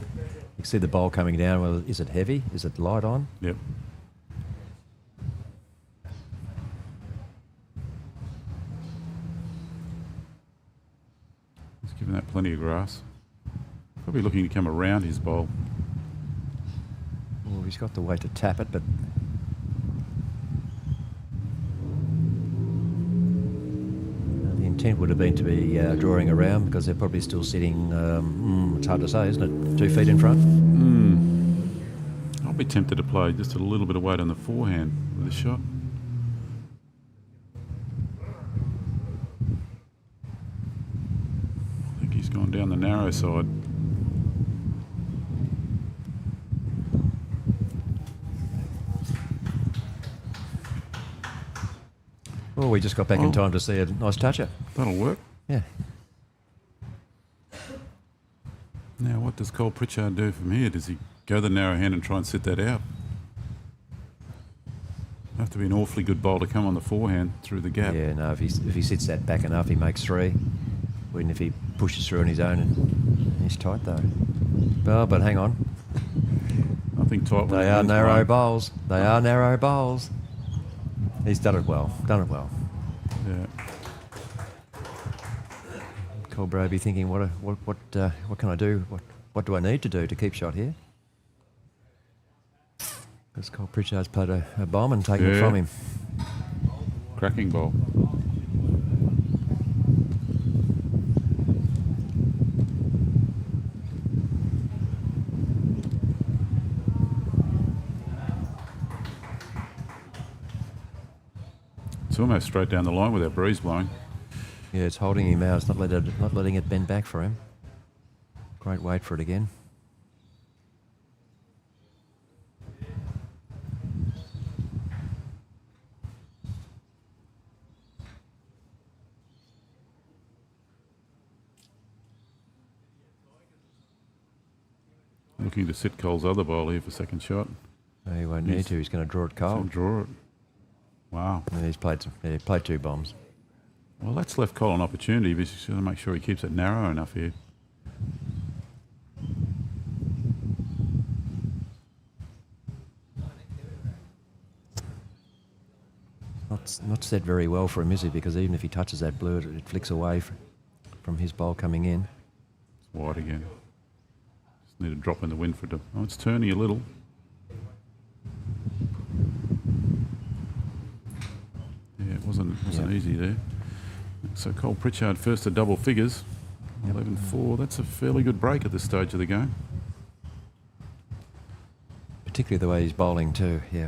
You could see the bowl coming down. Well, is it heavy? Is it light on? Yep. He's given that plenty of grass. Probably looking to come around his bowl. Well, he's got the way to tap it, but the intent would have been to be drawing around because they're probably still sitting, it's hard to say, isn't it, 2 feet in front? I'll be tempted to play just a little bit of weight on the forehand with this shot. I think he's gone down the narrow side. Well, we just got back in time to see a nice toucher. That'll work. Yeah. Now what does Cole Pritchard do from here? Does he go the narrow hand and try and sit that out? Have to be an awfully good bowl to come on the forehand through the gap. Yeah, no, if he sits that back enough, he makes 3. Even if he pushes through on his own, and he's tight though. Well, but hang on. I think tight. They are narrow bowls. They are narrow bowls. He's done it well. Done it well. Yeah. Cole Broby thinking, what can I do? What do I need to do to keep shot here? Because Cole Pritchard's played a bomb and taken it from him. Cracking ball. It's almost straight down the line with that breeze blowing. Yeah, it's holding him out. It's not letting it bend back for him. Great weight for it again. Looking to sit Cole's other bowl here for second shot. No, he won't need to. He's going to draw it cold. Draw it. Wow. Yeah, he's played 2 bombs. Well, that's left Cole an opportunity, but he's going to make sure he keeps it narrow enough here. Not set very well for him, is it? Because even if he touches that blue, it flicks away from his bowl coming in. It's wide again. Just need a drop in the wind for it to... Oh, it's turning a little. Yeah, it wasn't easy there. So Cole Pritchard first to double figures. 11-4. That's a fairly good break at this stage of the game. Particularly the way he's bowling too, yeah.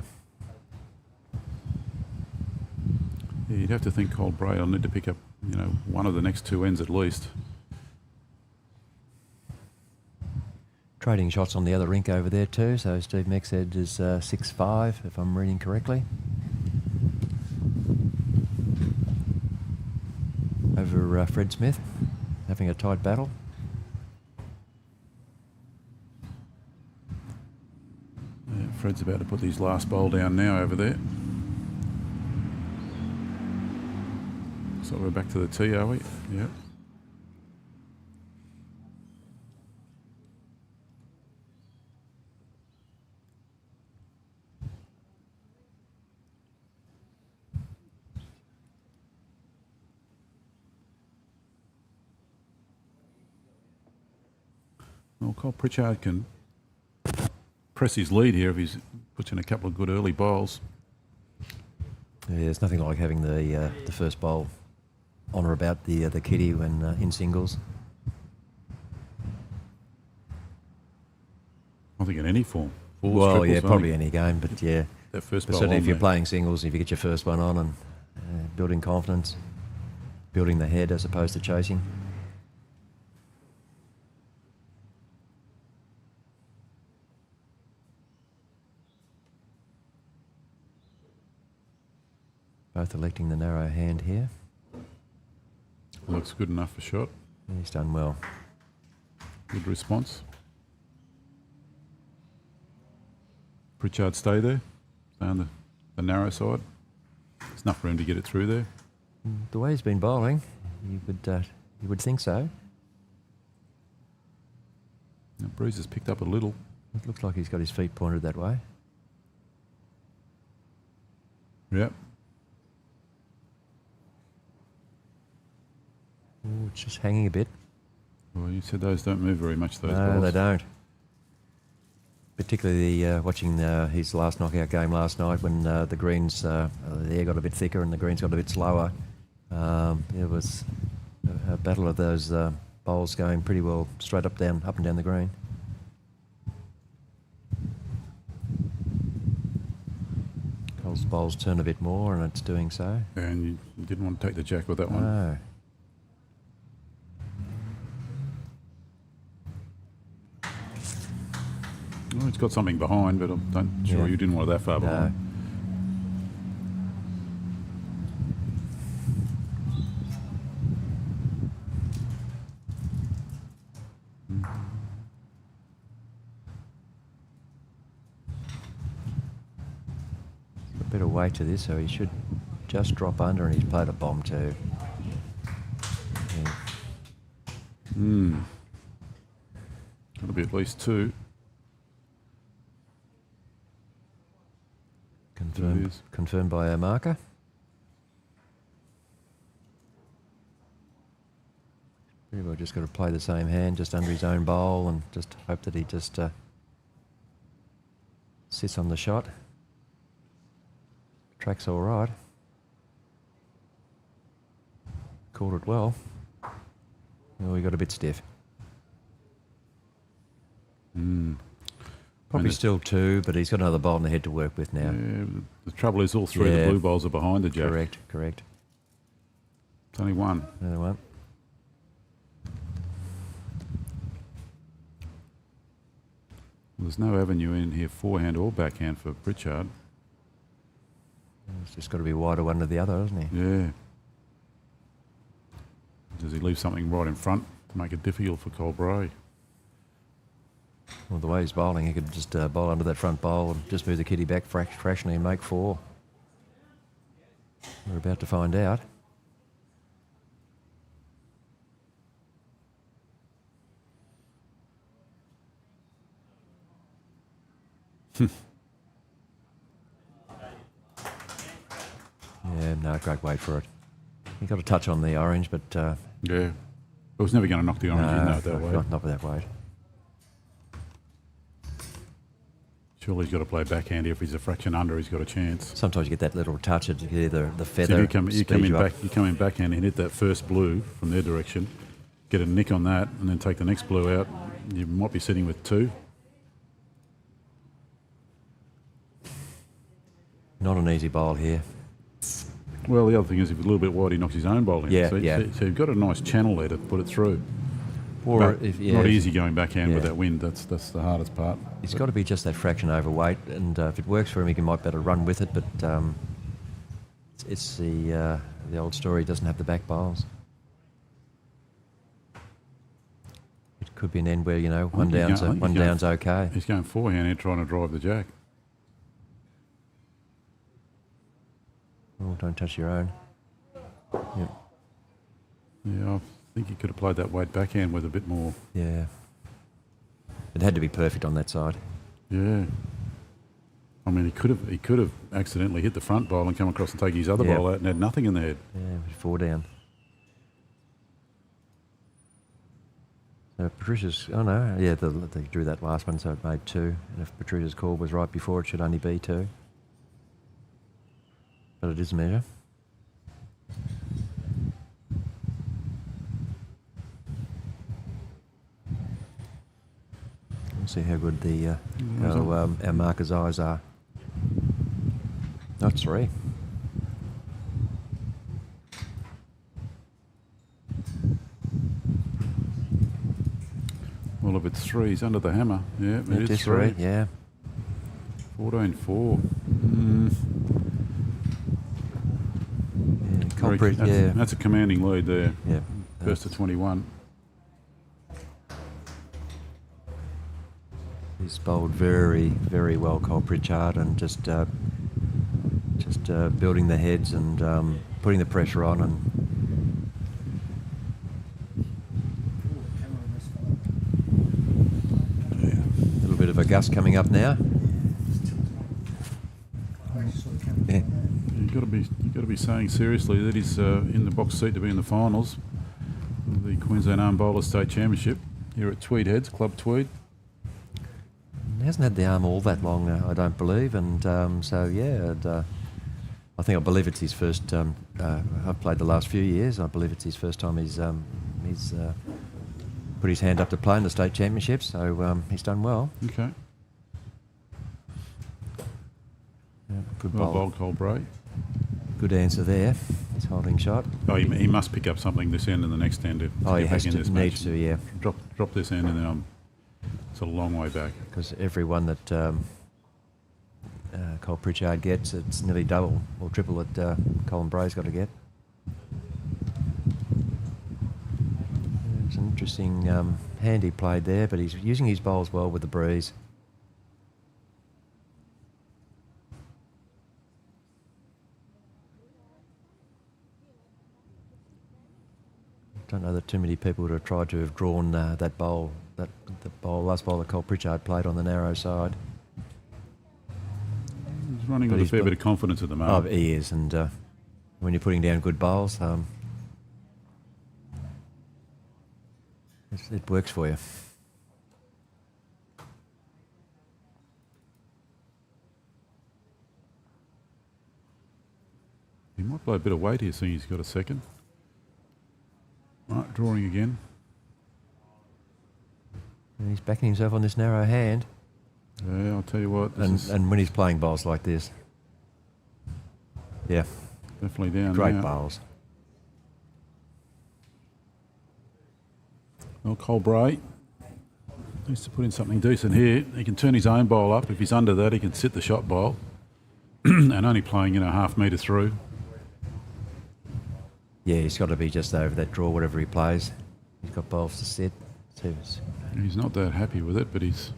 Yeah, you'd have to think Cole Bray will need to pick up, one of the next 2 ends at least. Trading shots on the other rink over there too, so Steve Mexhead is 6-5, if I'm reading correctly. Over Fred Smith, having a tight battle. Yeah, Fred's about to put his last bowl down now over there. So we're back to the tee, are we? Yeah. Well, Cole Pritchard can press his lead here if he puts in a couple of good early bowls. Yeah, it's nothing like having the first bowl on or about the kitty when in singles. I think in any form. Fours, Well, triples, yeah, probably any game, but yeah. That first But bowl certainly on if you're there. playing singles, if you get your first one on and building confidence, building the head as opposed to chasing. Both electing the narrow hand here. Looks good enough for shot. He's done well. Good response. Pritchard stay there. Stay on the narrow side. There's enough room to get it through there. The way he's been bowling, you would think so. The breeze has picked up a little. It looks like he's got his feet pointed that way. Yep. Ooh, it's just hanging a bit. Well, you said those don't move very much, those No, balls. they don't. Particularly watching his last knockout game last night when the greens, the air got a bit thicker and the greens got a bit slower. It was a battle of those bowls going pretty well straight up and down the green. Cole's bowls turn a bit more and it's doing so. And you didn't want to take the jack with that one. No. Well, it's got something behind, but I'm sure you didn't want it that far behind. bit of weight to this, so he should just drop under, and he's played a bomb too. Yeah. That'll be at least 2. Confirmed by our marker. Pretty well just got to play the same hand just under his own bowl and just hope that he just sits on the shot. Track's all right. Caught it well. Oh, he got a bit stiff. Probably still 2, but he's got another bowl in the head to work with now. Yeah, the trouble is all 3 of the blue bowls are behind the jack. Correct. It's only 1. Another one. There's no avenue in here, forehand or backhand for Pritchard. It's just got to be wider one to the other, hasn't he? Yeah. Does he leave something right in front to make it difficult for Colbray? Well, the way he's bowling, he could just bowl under that front bowl and just move the kitty back fractionally and make 4. We're about to find out. Yeah, no, great weight for it. He got a touch on the orange, but... yeah. It was never going to knock the orange in that way. Not with that weight. Surely he's got to play backhand here. If he's a fraction under, he's got a chance. Sometimes you get that little touch at either the feather. So you come in backhand and hit that first blue from their direction, get a nick on that, and then take the next blue out. You might be sitting with 2. Not an easy bowl here. Well, the other thing is, if he's a little bit wide, he knocks his own bowl in. Yeah, so you've got a nice channel there to put it through. Or not easy going backhand with that wind. That's the hardest part. He's got to be just that fraction overweight, and if it works for him, he might better run with it. But it's the old story. He doesn't have the back bowls. It could be an end where one down's okay. He's going forehand here, trying to drive the jack. Oh, don't touch your own. Yep. Yeah, I think he could have played that weight backhand with a bit more. Yeah. It had to be perfect on that side. Yeah. I mean, he could have accidentally hit the front bowl and come across and take his other bowl out and had nothing in the head. Yeah, 4 down. So Patricia's... Oh, no. Yeah, they drew that last one, so it made 2. And if Patricia's call was right before, it should only be 2. But it is a measure. We'll see how good our marker's eyes are. That's 3. Well, if it's 3, he's under the hammer. Yeah, it is 3. Yeah. 14-4. That's a commanding lead there. Yeah. First to 21. He's bowled very, very well, Cole Pritchard, and just building the heads and putting the pressure on. And a little bit of a gust coming up now. Yeah. You've got to be saying seriously that he's in the box seat to be in the finals of the Queensland Arm Bowlers State Championship here at Tweed Heads, Club Tweed. He hasn't had the arm all that long, I don't believe, and I believe it's his first. I've played the last few years. I believe it's his first time he's put his hand up to play in the state championships. So he's done well. Okay. Yeah, good Well bowl. bowled, Colbray. Good answer there. His holding shot. Oh, he must pick up something this end and the next end. He has to. Needs to, yeah. Drop this end and then it's a long way back. Because every one that Cole Pritchard gets, it's nearly double or triple what Colin Bray's got to get. It's an interesting hand he played there, but he's using his bowls well with the breeze. don't know that too many people would have tried to have drawn that bowl, last bowl that Cole Pritchard played on the narrow side. He's running with a fair bit of confidence at the moment. Oh, he is, and when you're putting down good bowls, it works for you. He might blow a bit of weight here, seeing he's got a second. Right, drawing again. And he's backing himself on this narrow hand. Yeah, I'll tell you what. And when he's playing bowls like this, yeah, definitely down. Great now. bowls. Well, Cole Bray needs to put in something decent here. He can turn his own bowl up. If he's under that, he can sit the shot bowl. And only playing, half metre through. Yeah, he's got to be just over that draw, whatever he plays. He's got bowls to sit. He's not that happy with it, but he's...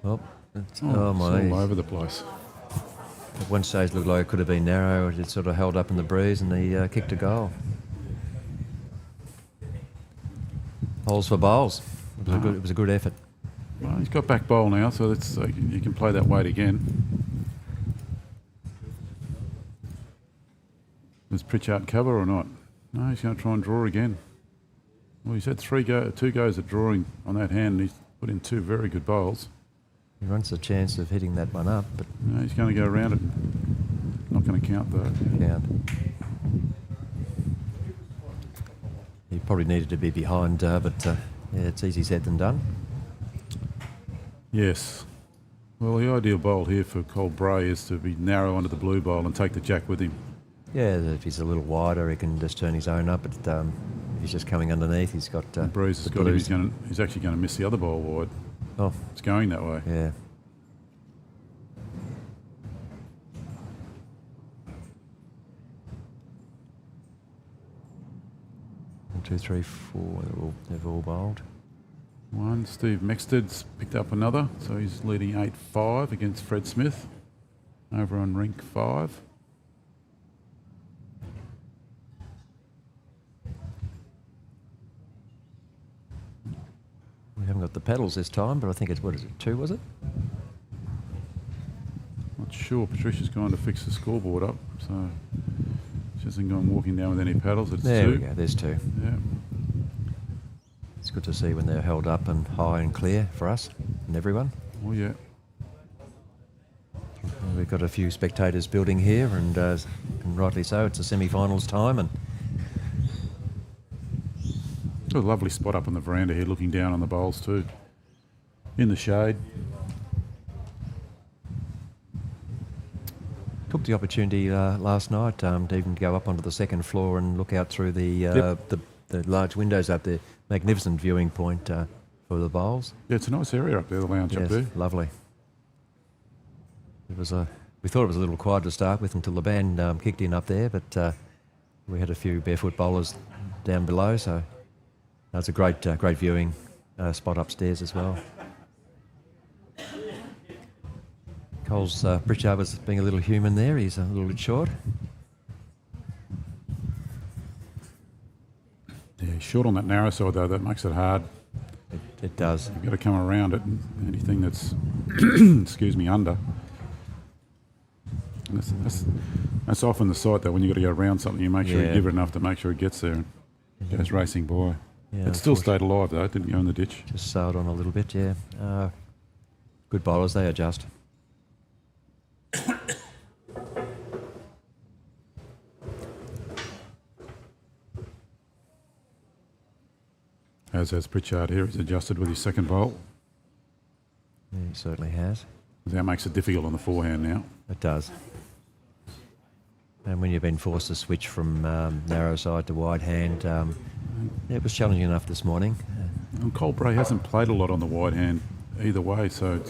Well, it's all over the place. At one stage looked like it could have been narrow. It sort of held up in the breeze and he kicked a goal. Holes for bowls. It was a good effort. Well, he's got back bowl now, so that's you can play that weight again. Does Pritchard cover or not? No, he's going to try and draw again. Well, he's had two goes at drawing on that hand, and he's put in two very good bowls. He runs the chance of hitting that one up, but... No, he's going to go around it. Not going to count, though. Count. He probably needed to be behind, but yeah, it's easier said than done. Yes. Well, the ideal bowl here for Cole Bray is to be narrow under the blue bowl and take the jack with him. Yeah, if he's a little wider, he can just turn his own up. But if he's just coming underneath, he's got... Breeze has got him. He's actually going to miss the other bowl wide. Oh. It's going that way. Yeah. One, two, three, four. They've all bowled. One. Steve Mexted's picked up another, so he's leading 8-5 against Fred Smith over on rink 5. We haven't got the pedals this time, but I think it's, what is it, 2, was it? Not sure. Patricia's gone to fix the scoreboard up, so she hasn't gone walking down with any paddles. It's there 2. We go, there's 2. Yeah. It's good to see when they're held up and high and clear for us and everyone. Oh, yeah. We've got a few spectators building here, and rightly so. It's a semi-finals time, and Got a lovely spot up on the veranda here, looking down on the bowls too, in the shade. Took the opportunity last night to even go up onto the second floor and look out through the large windows up there. Magnificent viewing point for the bowls. Yeah, it's a nice area up there, the lounge up there. Lovely. It was we thought it was a little quiet to start with until the band kicked in up there, but we had a few barefoot bowlers down below, so that's a great viewing spot upstairs as well. Cole's Pritchard was being a little human there. He's a little bit short. Yeah, he's short on that narrow side though. That makes it hard. It does. You've got to come around it. And anything that's, excuse me, under. And that's often the sight though. When you've got to go around something, you make sure you give it enough to make sure it gets there and goes racing by. Yeah, it still stayed alive though. It didn't go in the ditch. Just sailed on a little bit. Yeah. Good bowlers. They adjust. As has Pritchard here, he's adjusted with his second bowl. Yeah, he certainly has. That makes it difficult on the forehand now. It does. And when you've been forced to switch from narrow side to wide hand, it was challenging enough this morning. And Cole Bray hasn't played a lot on the wide hand either way, so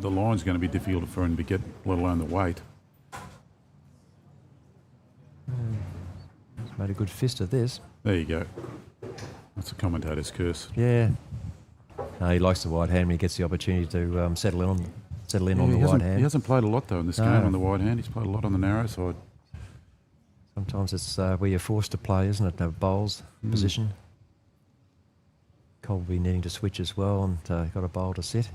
the line's going to be difficult for him to get, let alone the weight. He's made a good fist of this. There you go. That's a commentator's curse. Yeah. No, he likes the wide hand when he gets the opportunity to settle in on the wide hand. He hasn't played a lot though in this game on the wide hand. He's played a lot on the narrow side. Sometimes it's where you're forced to play, isn't it? No bowls position. Cole will be needing to switch as well, and got a bowl to sit.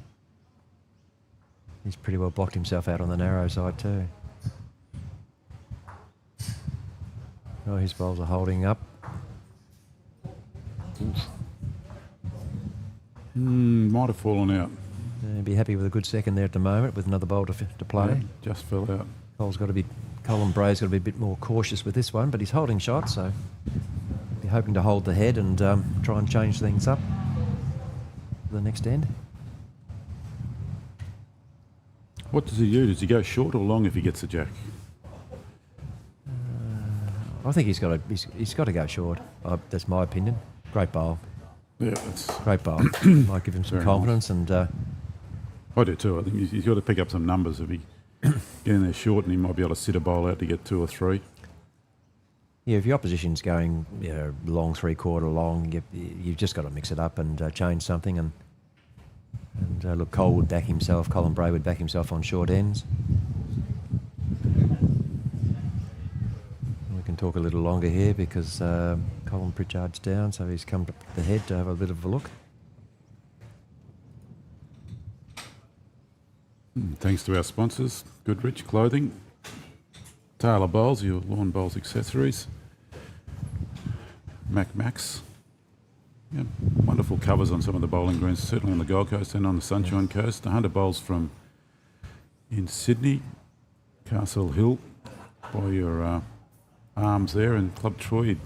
He's pretty well blocked himself out on the narrow side too. Oh, his bowls are holding up. Might have fallen out. Be happy with a good second there at the moment with another bowl to play. Yeah, just fell out. Colin Bray's got to be a bit more cautious with this one, but he's holding shot, so be hoping to hold the head and try and change things up for the next end. What does he do? Does he go short or long if he gets a jack? I think he's got to go short. That's my opinion. Great bowl. Yeah, that's Great bowl. Might give him some Very confidence and. I do too. I think he's got to pick up some numbers. If he get in there short, and he might be able to sit a bowl out to get 2 or 3. Yeah, if your opposition's going long, 3/4 long, you've just got to mix it up and change something. And look, Cole would back himself. Colin Bray would back himself on short ends. We can talk a little longer here because Colin Pritchard's down, so he's come to the head to have a bit of a look. Thanks to our sponsors, Goodrich Clothing, Taylor Bowls, your lawn bowls accessories, Max. Yeah, wonderful covers on some of the bowling greens, certainly on the Gold Coast and on the Sunshine Coast. 100 bowls from in Sydney, Castle Hill, by your arms there, and Club Troy.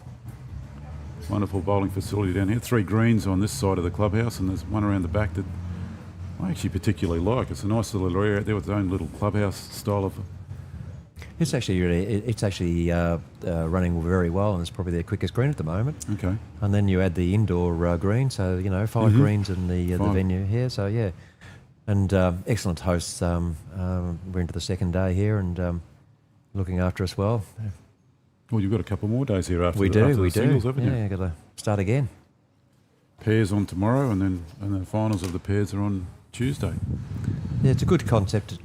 Wonderful bowling facility down here. 3 greens on this side of the clubhouse, and there's one around the back that I actually particularly like. It's a nice little area out there with its own little clubhouse style of. It's actually running very well, and it's probably their quickest green at the moment. Okay. And then you add the indoor green, so 5 greens in the venue here. So yeah, and excellent hosts. We're into the second day here, and looking after us well. Well, you've got a couple more days here after We the do. singles, haven't you? Yeah, got to start again. Pairs on tomorrow, and the finals of the pairs are on Tuesday. Yeah, it's a good concept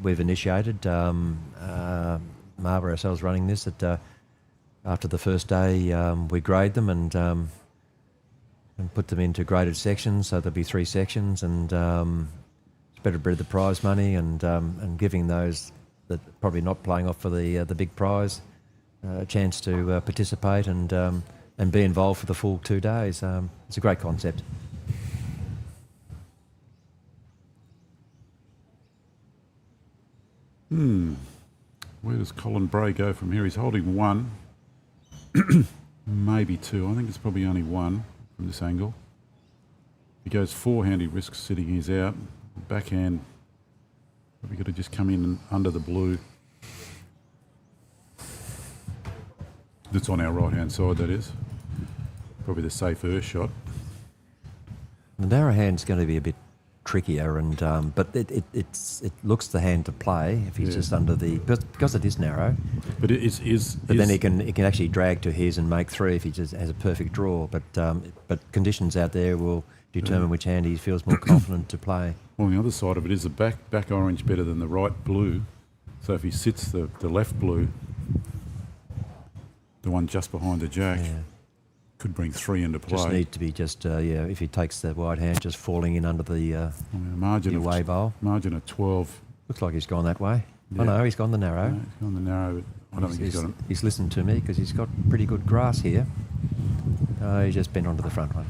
we've initiated. Marva ourselves running this. After the first day, we grade them and put them into graded sections. So there'll be 3 sections, and spread a bit of the prize money and giving those that probably not playing off for the big prize a chance to participate and be involved for the full 2 days. It's a great concept. Where does Colin Bray go from here? He's holding 1, maybe 2. I think it's probably only 1 from this angle. If he goes forehand, he risks sitting his out. Backhand, probably got to just come in and under the blue. That's on our right-hand side, that is. Probably the safer shot. The narrow hand's going to be a bit trickier, and but it looks the hand to play if he's just under the because it is narrow. But then he can actually drag to his and make 3 if he just has a perfect draw. But conditions out there will determine which hand he feels more confident to play. Well, the other side of it is the back orange better than the right blue. So if he sits the left blue, the one just behind the jack, could bring 3 into play. Just need to be if he takes the wide hand, just falling in under the margin away bowl. Margin of 12. Looks like he's gone that way. Yeah. Oh no, he's gone the narrow. No, he's gone the narrow. I don't think he's got it. He's listened to me because he's got pretty good grass here. He's just bent onto the front one.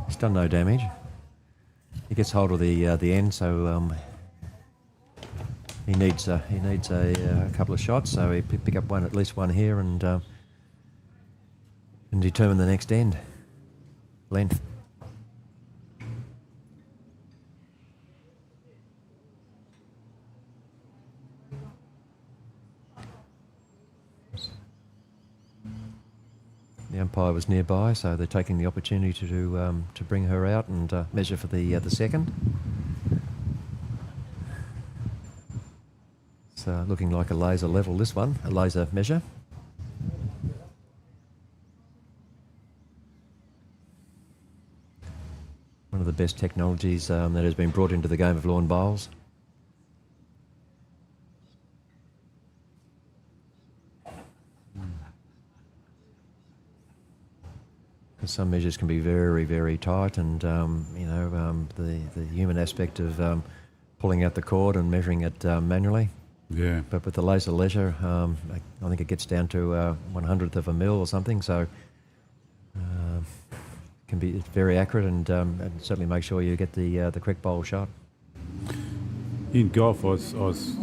He's done no damage. He gets hold of the end, so he needs a couple of shots. So he pick up at least one here, and determine the next end length. The umpire was nearby, so they're taking the opportunity to bring her out and measure for the second. It's looking like a laser level, this one, a laser measure. One of the best technologies that has been brought into the game of lawn bowls. some measures can be very, very tight, and the human aspect of pulling out the cord and measuring it manually. Yeah. But with the laser leisure, I think it gets down to 1/100th of a mil or something, so it's very accurate, and certainly make sure you get the correct bowl shot. In golf, I was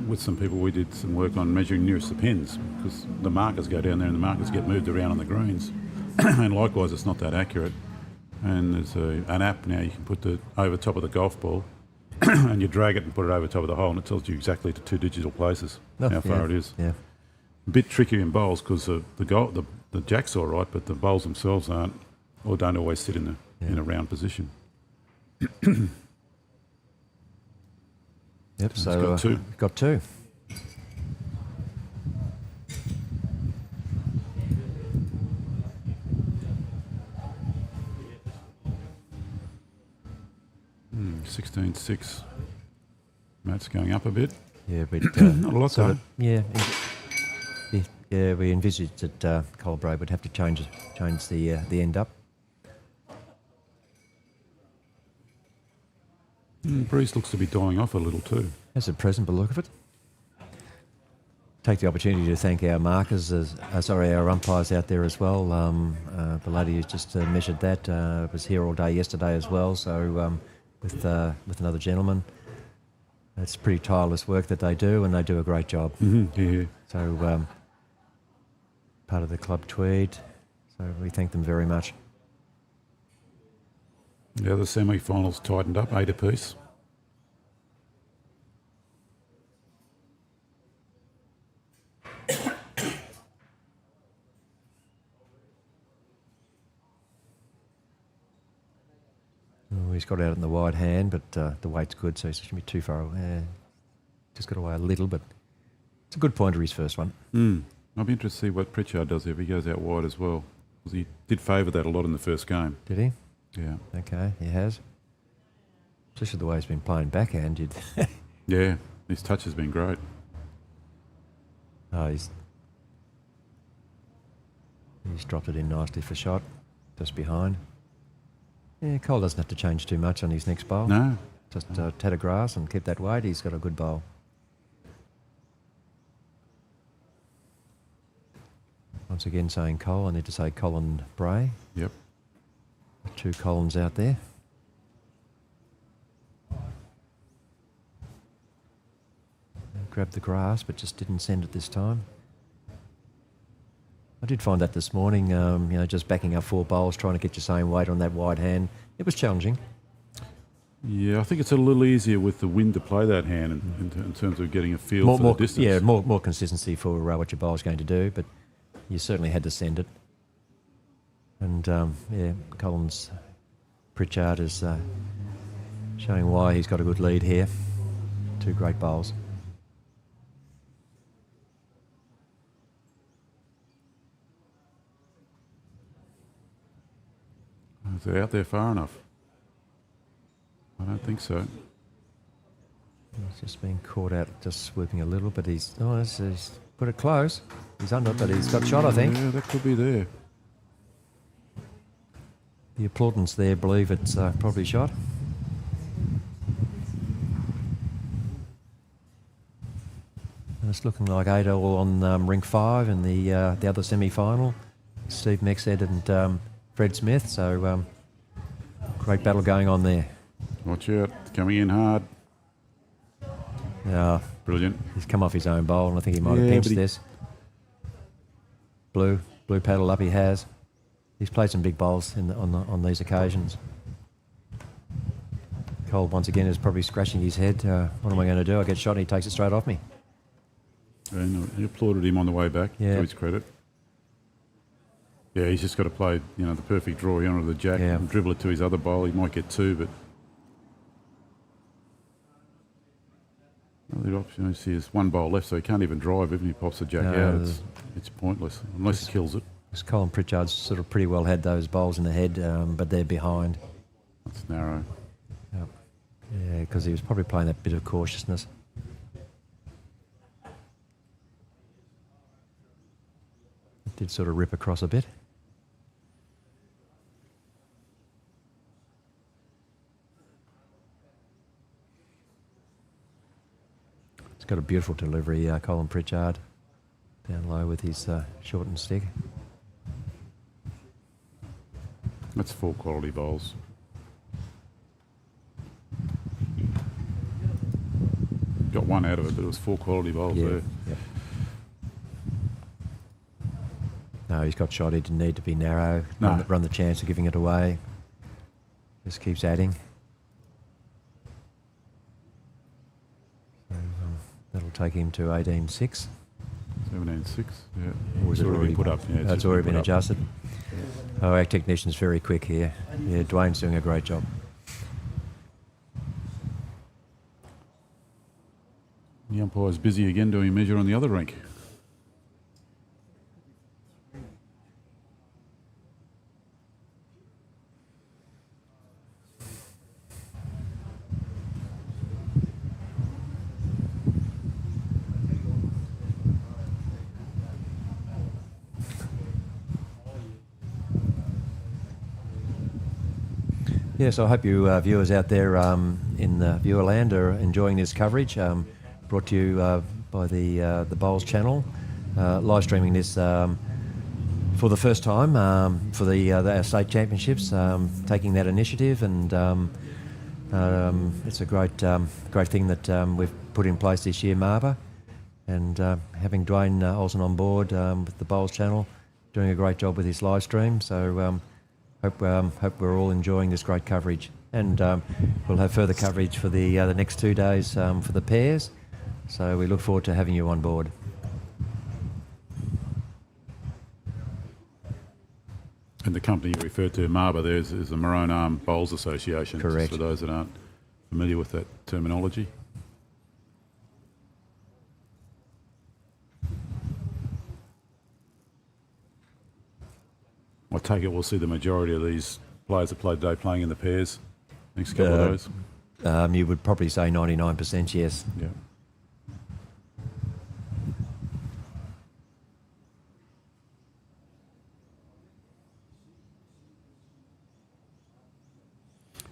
with some people. We did some work on measuring nearest the pins, because the markers go down there and the markers get moved around on the greens. And likewise, it's not that accurate. And there's an app now you can put over top of the golf ball and you drag it and put it over top of the hole, and it tells you exactly the 2 digital places how far it is. Yeah. A bit trickier in bowls because the jack's all right, but the bowls themselves aren't, or don't always sit in a round position. Yep, so got two. Got two. Mm, 16-6. Matt's going up a bit. Yeah, but not a lot though. Yeah, we envisaged that Colbrave would have to change the end up. Breeze looks to be dying off a little too. That's at present, by the look of it. Take the opportunity to thank our markers, our umpires out there as well. The lady who just measured that was here all day yesterday as well, so with another gentleman. It's pretty tireless work that they do, and they do a great job. Mm-hmm. Yeah. So part of the club Tweed, so we thank them very much. The other semi-finals tightened up, 8 apiece. He's got out in the wide hand, but the weight's good, so he shouldn't be too far away. Just got away a little, but it's a good pointer, his first one. I'll be interested to see what Pritchard does if he goes out wide as well, because he did favour that a lot in the first game. Did he? Yeah. Okay, he has. Especially the way he's been playing backhand. Yeah, his touch has been great. Oh, he's dropped it in nicely for shot, just behind. Yeah, Cole doesn't have to change too much on his next bowl. No. Just tad of grass and keep that weight. He's got a good bowl. Once again saying Cole, I need to say Colin Bray. Yep. 2 Collins out there. Grabbed the grass, but just didn't send it this time. I did find that this morning, just backing up 4 bowls, trying to get your same weight on that wide hand. It was challenging. Yeah, I think it's a little easier with the wind to play that hand in terms of getting a feel for the distance. Yeah, more consistency for what your bowl's going to do, but you certainly had to send it. And, Collins Pritchard is showing why he's got a good lead here. 2 great bowls. Is it out there far enough? I don't think so. He's just been caught out, just swooping a little, but he's put it close. He's under, but he's got shot, I think. Yeah, that could be there. The applaudants there believe it's probably shot. And it's looking like 8-all on ring 5 in the other semi-final. Steve Mexed and Fred Smith, so great battle going on there. Watch out, it's coming in hard. Yeah, Brilliant. he's come off his own bowl, and I think he might have pinched this. Blue paddle up he has. He's played some big bowls on these occasions. Cole, once again, is probably scratching his head. What am I going to do? I get shot and he takes it straight off me. And he applauded him on the way back, to his credit. Yeah, he's just got to play, the perfect draw here onto the jack and dribble it to his other bowl. He might get 2, but the option is he has 1 bowl left, so he can't even drive. Even if he pops the jack out, it's pointless unless he kills it. Because Colin Pritchard's sort of pretty well had those bowls in the head, but they're behind. That's narrow. Yep. Yeah, because he was probably playing that bit of cautiousness. It did sort of rip across a bit. He's got a beautiful delivery, Colin Pritchard, down low with his shortened stick. That's 4 quality bowls. Got one out of it, but it was 4 quality bowls there. Yeah. No, he's got shot. He didn't need to be narrow. No. Run the chance of giving it away. Just keeps adding. So, that'll take him to 18.6. 17.6, yeah. Was They've already put up. Yeah, it's that's just already been put up. adjusted. Oh, our technician's very quick here. Yeah, Dwayne's doing a great job. The umpire's busy again doing a measure on the other rink. Yes, I hope you viewers out there in the viewerland are enjoying this coverage. Brought to you by the Bowls channel. Live streaming this for the first time for the state championships, taking that initiative, and it's a great thing that we've put in place this year, Marva, and having Dwayne Olsen on board with the Bowls channel, doing a great job with his live stream. So hope we're all enjoying this great coverage, and we'll have further coverage for the next 2 days for the pairs. So we look forward to having you on board. And the company you referred to, Marba, there is the Maroon Arm Bowlers Association. Correct. Just for those that aren't familiar with that terminology. I take it we'll see the majority of these players that played today playing in the pairs next couple of days. You would probably say 99% yes. Yeah.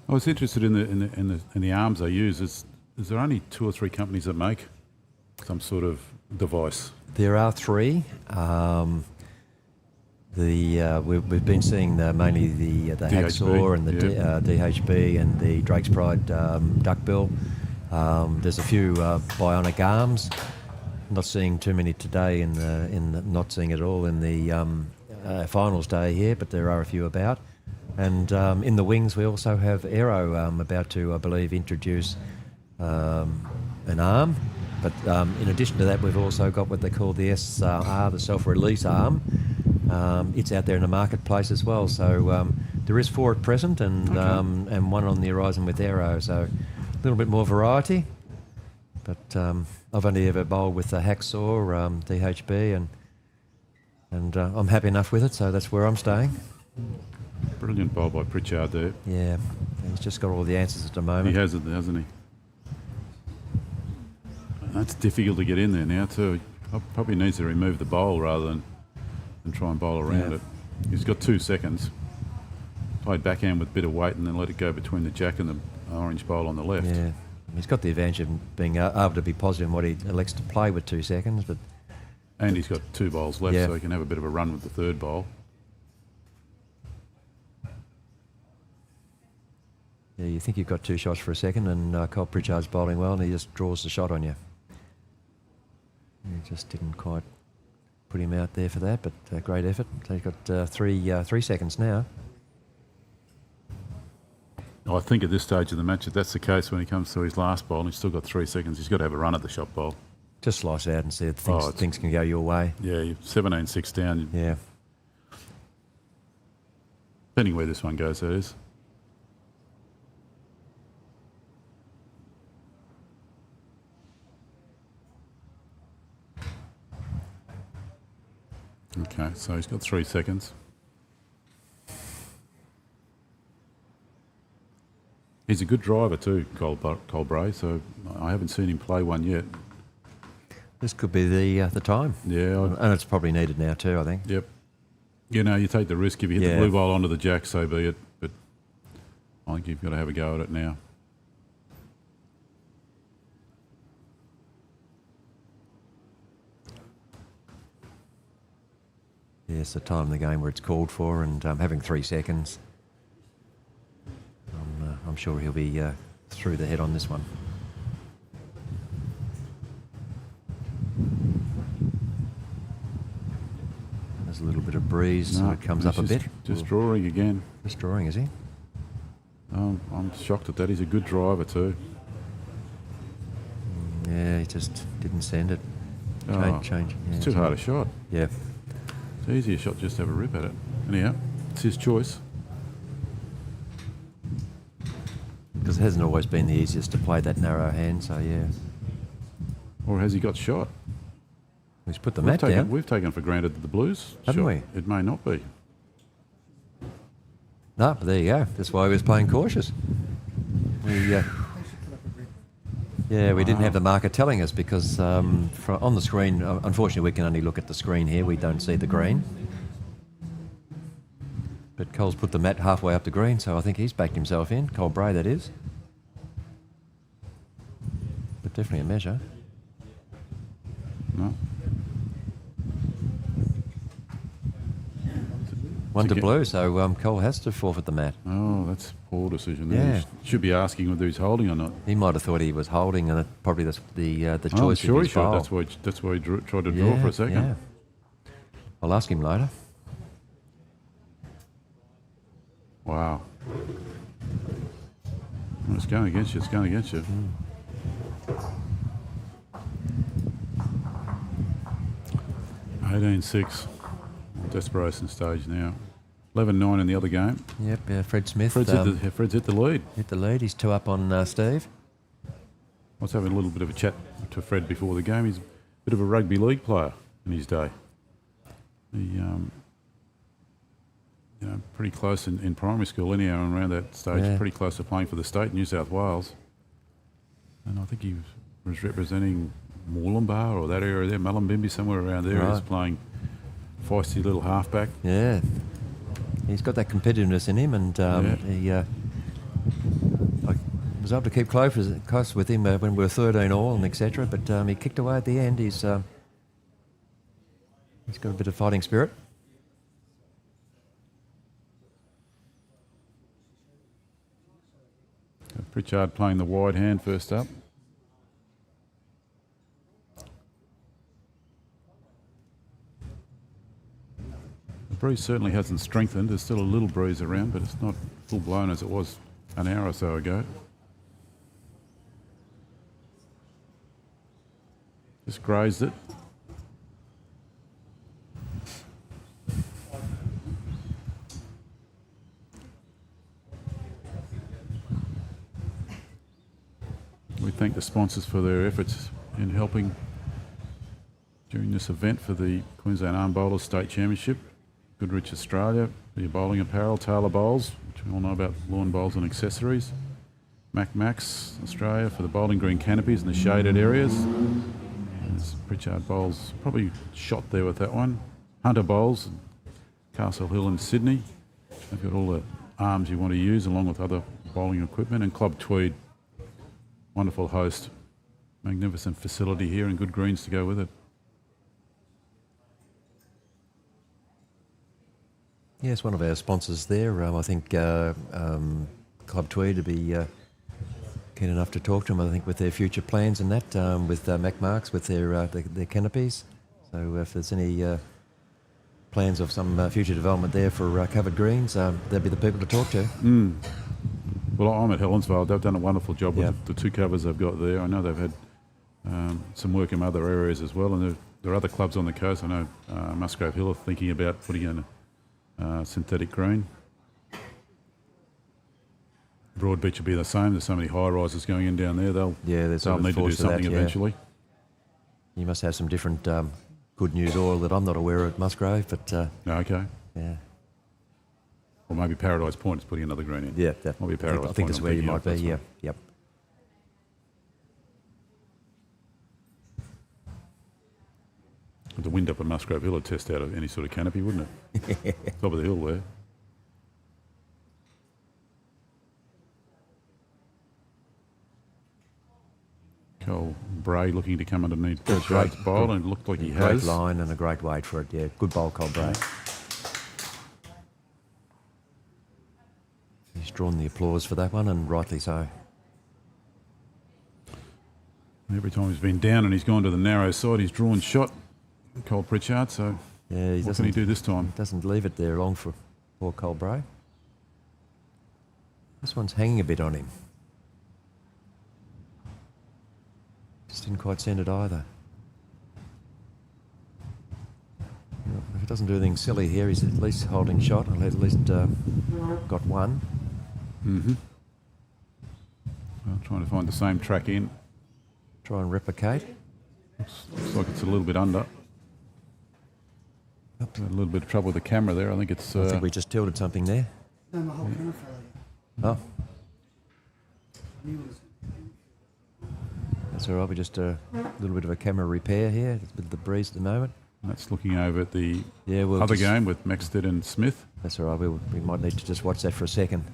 I was interested in the arms they use. Is there only 2 or 3 companies that make some sort of device? There are 3. We've been seeing mainly the hacksaw and the DHB and the Drake's Pride duckbill. There's a few bionic arms. Not seeing too many today not seeing it all in the finals day here, but there are a few about. And in the wings, we also have Aero about to, I believe, introduce an arm. But in addition to that, we've also got what they call the SR, the self-release arm. It's out there in the marketplace as well. So there is 4 at present, and one on the horizon with Aero. So a little bit more variety. But I've only ever bowled with the hacksaw, DHB, and I'm happy enough with it. So that's where I'm staying. Brilliant bowl by Pritchard there. Yeah, he's just got all the answers at the moment. He has it, hasn't he? That's difficult to get in there now too. Probably needs to remove the bowl rather than try and bowl around it. He's got 2 seconds. Played backhand with a bit of weight and then let it go between the jack and the orange bowl on the left. Yeah, he's got the advantage of being able to be positive in what he elects to play with 2 seconds. And he's got 2 bowls left, so he can have a bit of a run with the 3rd bowl. Yeah, you think you've got 2 shots for a second, and Cole Pritchard's bowling well, and he just draws the shot on you. He just didn't quite put him out there for that, but great effort. So he's got 3 seconds now. I think at this stage of the match, if that's the case, when he comes to his last bowl, and he's still got 3 seconds, he's got to have a run at the shot bowl. Just slice out and see if things can go your way. Yeah, you're 17-6 down. Yeah. Depending where this one goes, that is. Okay, so he's got 3 seconds. He's a good driver too, Colbray, so I haven't seen him play one yet. This could be the time. Yeah. And it's probably needed now too, I think. Yep. You know, you take the risk if you hit the blue ball onto the jack, so be it. But I think you've got to have a go at it now. Yes, the time in the game where it's called for, and having 3 seconds. I'm sure he'll be through the head on this one. There's a little bit of breeze, so it comes up a bit. Just drawing again. Just drawing, is he? I'm shocked at that. He's a good driver too. Yeah, he just didn't send it. Change. Yeah, it's too hard a shot. Yeah. It's an easier shot just to have a rip at it. Anyhow, it's his choice. Because it hasn't always been the easiest to play that narrow hand, so yeah. Or has he got shot? He's put the mat down. We've taken for granted that the Blues Haven't shot. we? It may not be. No, but there you go. That's why he was playing cautious. We didn't have the marker telling us because on the screen, unfortunately, we can only look at the screen here. We don't see the green. But Cole's put the mat halfway up the green, so I think he's backed himself in. Cole Bray, that is. But definitely a measure. No. One to blue, so Cole has to forfeit the mat. Oh, that's a poor decision. Yeah. He should be asking whether he's holding or not. He might have thought he was holding, and probably the choice. I'm sure of he his should. bowl. That's why he tried to draw for a second. Yeah. I'll ask him later. Wow. Well, it's going against you. It's going against you. 18-6. Desperation stage now. 11-9 in the other game. Yep, Fred Smith. Fred's hit the lead. Hit the lead. He's 2 up on Steve. I was having a little bit of a chat to Fred before the game. He's a bit of a rugby league player in his day. He, pretty close in primary school anyhow, and around that stage, pretty close to playing for the state, New South Wales. And I think he was representing Moolumbar or that area there, Mullumbimby, somewhere around there. Right. He's playing feisty little halfback. Yeah. He's got that competitiveness in him, and I was able to keep close with him when we were 13 all and etc. But he kicked away at the end. He's got a bit of fighting spirit. Pritchard playing the wide hand first up. The breeze certainly hasn't strengthened. There's still a little breeze around, but it's not full blown as it was an hour or so ago. Just grazed it. We thank the sponsors for their efforts in helping during this event for the Queensland Arm Bowlers State Championship. Goodrich Australia, the bowling apparel, Taylor Bowls, which we all know about, lawn bowls and accessories. Max Australia for the bowling green canopies and the shaded areas. There's Pritchard Bowls, probably shot there with that one. Hunter Bowls, Castle Hill in Sydney. They've got all the arms you want to use along with other bowling equipment. And Club Tweed, wonderful host, magnificent facility here and good greens to go with it. Yes, one of our sponsors there. I think Club Tweed would be keen enough to talk to them, I think, with their future plans and that, with Mac Marks, with their canopies. So if there's any plans of some future development there for covered greens, they'll be the people to talk to. Well, I'm at Helensvale. They've done a wonderful job with the 2 covers they've got there. I know they've had some work in other areas as well, and there are other clubs on the coast. I know Musgrave Hill are thinking about putting in a synthetic green. Broadbeach will be the same. There's so many high rises going in down there. They'll need to do something eventually. You must have some different good news oil that I'm not aware of at Musgrave, but okay. Yeah. Or maybe Paradise Point is putting another green in. Yeah, that might be Paradise I think that's where you might be. Yeah, yep. The wind up at Musgrave Hill would test out of any sort of canopy, wouldn't it? Top of the hill there. Cole Bray looking to come underneath Pritchard's bowl, and it looked like he has. Great line and a great weight for it, yeah. Good bowl, Cole Bray. drawn the applause for that one, and rightly so. Every time he's been down and he's gone to the narrow side, he's drawn shot, Cole Pritchard. So Yeah, what can he do this time? Doesn't leave it there long for poor Cole Bray. This one's hanging a bit on him. Just didn't quite send it either. If he doesn't do anything silly here, he's at least holding shot. I'll at least got one. Mm-hmm. Well, trying to find the same track in. Try and replicate. Looks like it's a little bit under. Oops. A little bit of trouble with the camera there. I think it's... I think we just tilted something there. No, my whole camera fell out. Oh, He was that's all right. We just a little bit of a camera repair here. It's a bit of the breeze at the moment. That's looking over at the Yeah, we'll other just- game with Maxted and Smith. That's all right. We might need to just watch that for a second.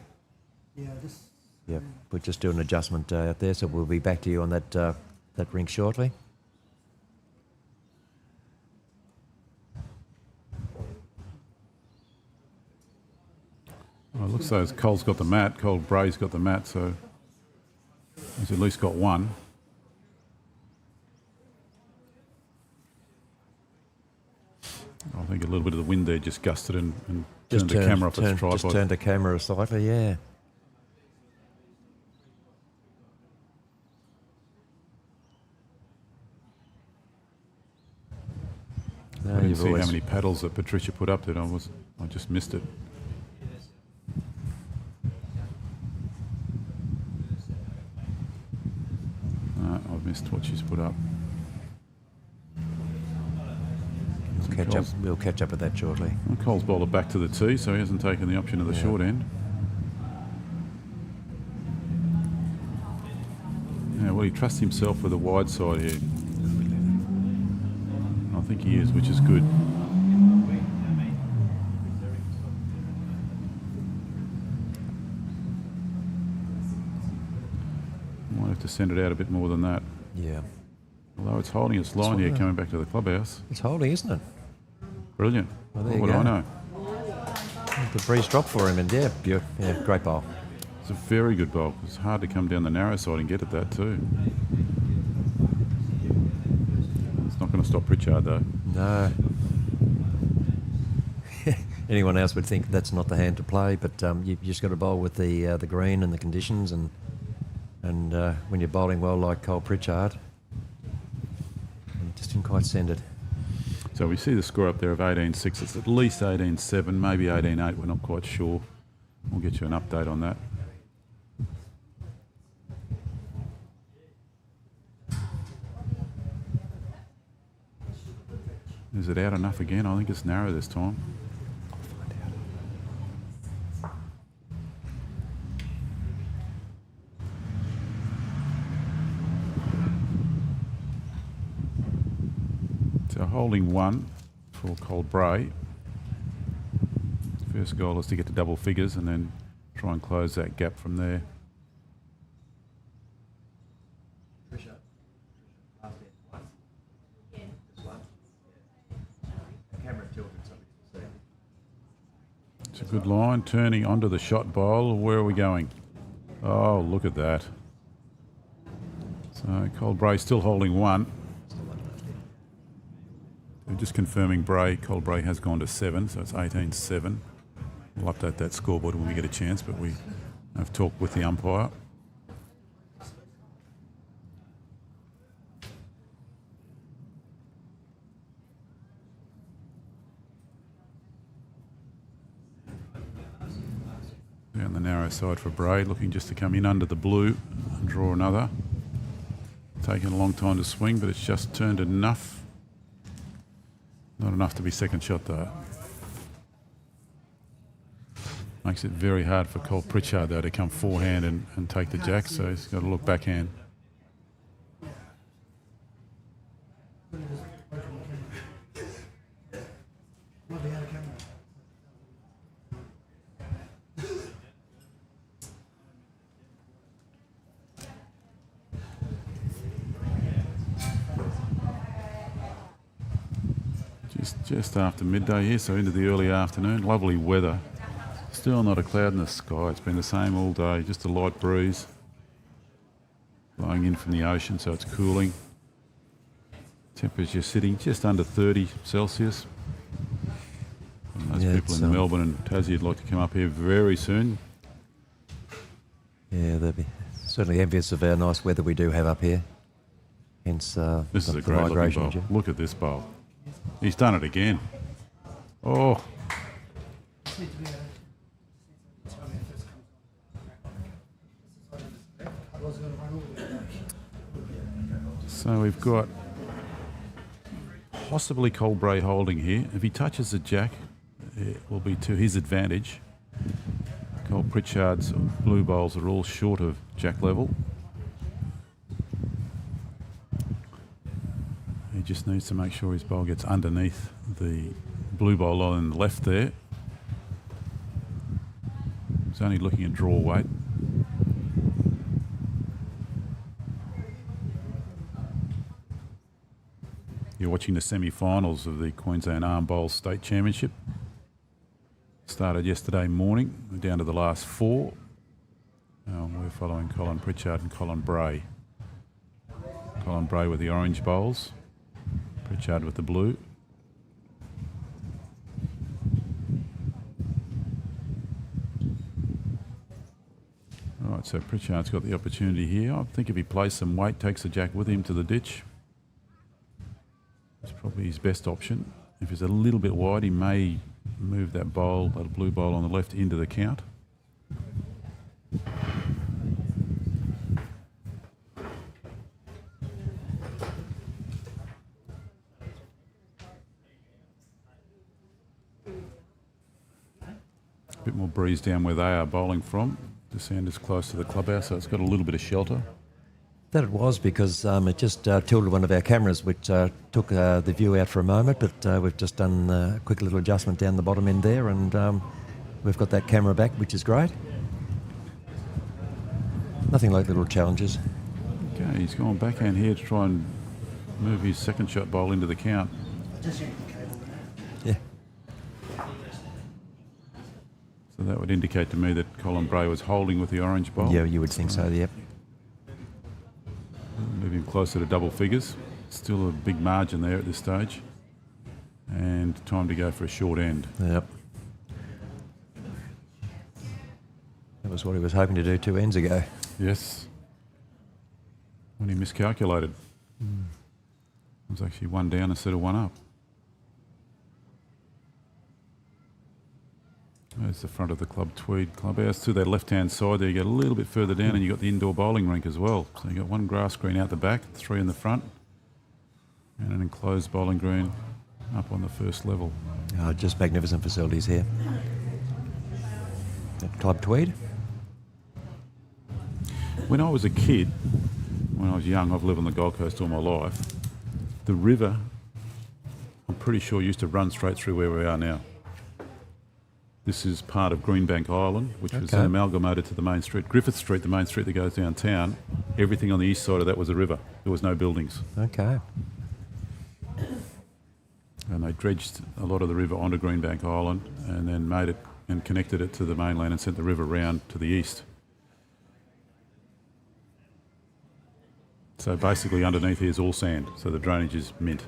yeah, just Yep, we'll just do an adjustment out there, so we'll be back to you on that that rink shortly. Well, it looks like Cole's got the mat. Cole Bray's got the mat, so he's at least got one. I think a little bit of the wind there just gusted and turned the camera off its tripod. Just turned the camera slightly, yeah. No, I didn't you've see always- how many paddles that Patricia put up there. I just missed it. I've missed what she's put up. We'll catch up with that shortly. Well, Cole's bowled it back to the tee, so he hasn't taken the option of the short end. Yeah, well, he trusts himself with the wide side here. I think he is, which is good. Might have to send it out a bit more than that. Yeah. Although it's holding its line here, coming back to the clubhouse. It's holding, isn't it? Brilliant. Well, there you what do go. I know? The breeze dropped for him, and yeah, great bowl. It's a very good bowl. It's hard to come down the narrow side and get at that too. It's not going to stop Pritchard though. No. Anyone else would think that's not the hand to play, but you just got to bowl with the green and the conditions, and when you're bowling well like Cole Pritchard, just didn't quite send it. So we see the score up there of 18-6. It's at least 18-7, maybe 18-8. We're not quite sure. We'll get you an update on that. Is it out enough again? I think it's narrow this time. I'll find out. So holding one for Cole Bray. First goal is to get to double figures and then try and close that gap from there. It's a good line, turning onto the shot bowl. Where are we going? Oh, look at that. So Cole Bray still holding one. We're just confirming Bray. Cole Bray has gone to 7, so it's 18-7. We'll update that scoreboard when we get a chance, but we have talked with the umpire. Down the narrow side for Bray, looking just to come in under the blue and draw another. Taking a long time to swing, but it's just turned enough. Not enough to be second shot though. Makes it very hard for Cole Pritchard though to come forehand and take the jack, so he's got to look backhand. might be out of camera. Just after midday here, so into the early afternoon. Lovely weather. Still not a cloud in the sky. It's been the same all day, just a light breeze blowing in from the ocean, so it's cooling. Temperature sitting just under 30 Celsius. And those people in Melbourne and Tassie would like to come up here very soon. Yeah, they'll be certainly envious of our nice weather we do have up here. Hence, this is a great looking bowl. Look at this bowl. He's done it again. Oh. So we've got possibly Colbray holding here. If he touches the jack, it will be to his advantage. Cole Pritchard's blue bowls are all short of jack level. He just needs to make sure his bowl gets underneath the blue bowl on the left there. He's only looking at draw weight. You're watching the semi-finals of the Queensland Arm Bowlers State Championship. Started yesterday morning. We're down to the last four. We're following Colin Pritchard and Colin Bray. Colin Bray with the orange bowls, Pritchard with the blue. All right, so Pritchard's got the opportunity here. I think if he plays some weight, takes the jack with him to the ditch, it's probably his best option. If he's a little bit wide, he may move that bowl, that blue bowl on the left, into the count. A bit more breeze down where they are bowling from. The sand is close to the clubhouse, so it's got a little bit of shelter. That it was because it just tilted one of our cameras, which took the view out for a moment, but we've just done a quick little adjustment down the bottom end there, and we've got that camera back, which is great. Nothing like little challenges. Okay, he's gone backhand here to try and move his second shot bowl into the count. Yeah. So that would indicate to me that Colin Bray was holding with the orange bowl. Yeah, you would think so, yep. Moving closer to double figures. Still a big margin there at this stage. And time to go for a short end. Yep. That was what he was hoping to do 2 ends ago. Yes. When he miscalculated. It was actually one down instead of one up. There's the front of the Club Tweed clubhouse. To that left-hand side there, you get a little bit further down and you've got the indoor bowling rink as well. So you've got one grass green out the back, 3 in the front, and an enclosed bowling green up on the first level. Oh, just magnificent facilities here at Club Tweed. When I was a kid, when I was young, I've lived on the Gold Coast all my life, the river, I'm pretty sure, used to run straight through where we are now. This is part of Greenbank Island, which was amalgamated to the main street. Griffith Street, the main street that goes downtown, everything on the east side of that was a river. There was no buildings. Okay. And they dredged a lot of the river onto Greenbank Island and then made it and connected it to the mainland and sent the river round to the east. So basically underneath here is all sand, so the drainage is mint.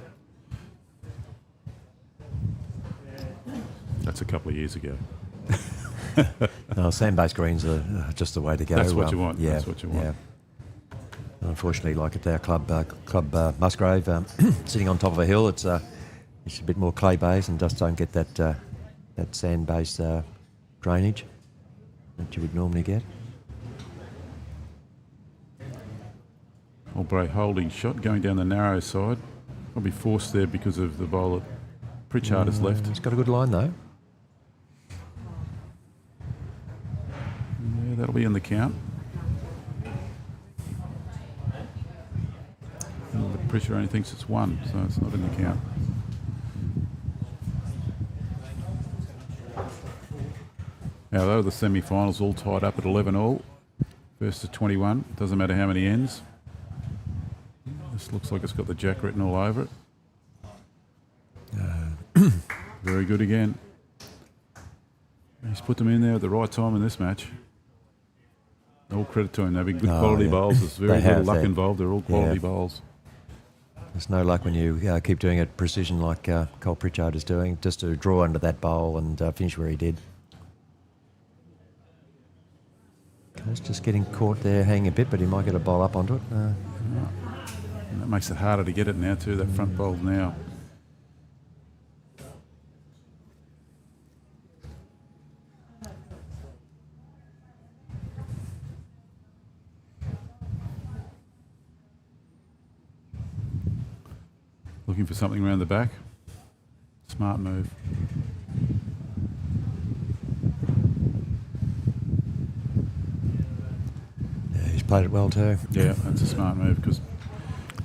That's a couple of years ago. No, sand-based greens are just the way to go. That's what you want. Yeah, that's what you want. Yeah. Unfortunately, like at our club Musgrave, sitting on top of a hill, it's a bit more clay-based and just don't get that sand-based drainage that you would normally get. Albright holding shot, going down the narrow side. Probably forced there because of the bowl that Pritchard has left. He's got a good line though. Yeah, that'll be in the count. But Pritchard only thinks it's 1, so it's not in the count. Now, though, the semi-finals all tied up at 11 all. First to 21, doesn't matter how many ends. This looks like it's got the jack written all over it. Very good again. He's put them in there at the right time in this match. All credit to him. They've been good quality bowls. There's very little luck involved. They're all quality bowls. There's no luck when you keep doing it precision like Cole Pritchard is doing, just to draw under that bowl and finish where he did. Cole's just getting caught there, hanging a bit, but he might get a bowl up onto it. And that makes it harder to get it now too, that front bowl now. Looking for something around the back. Smart move. Yeah, he's played it well too. Yeah, that's a smart move because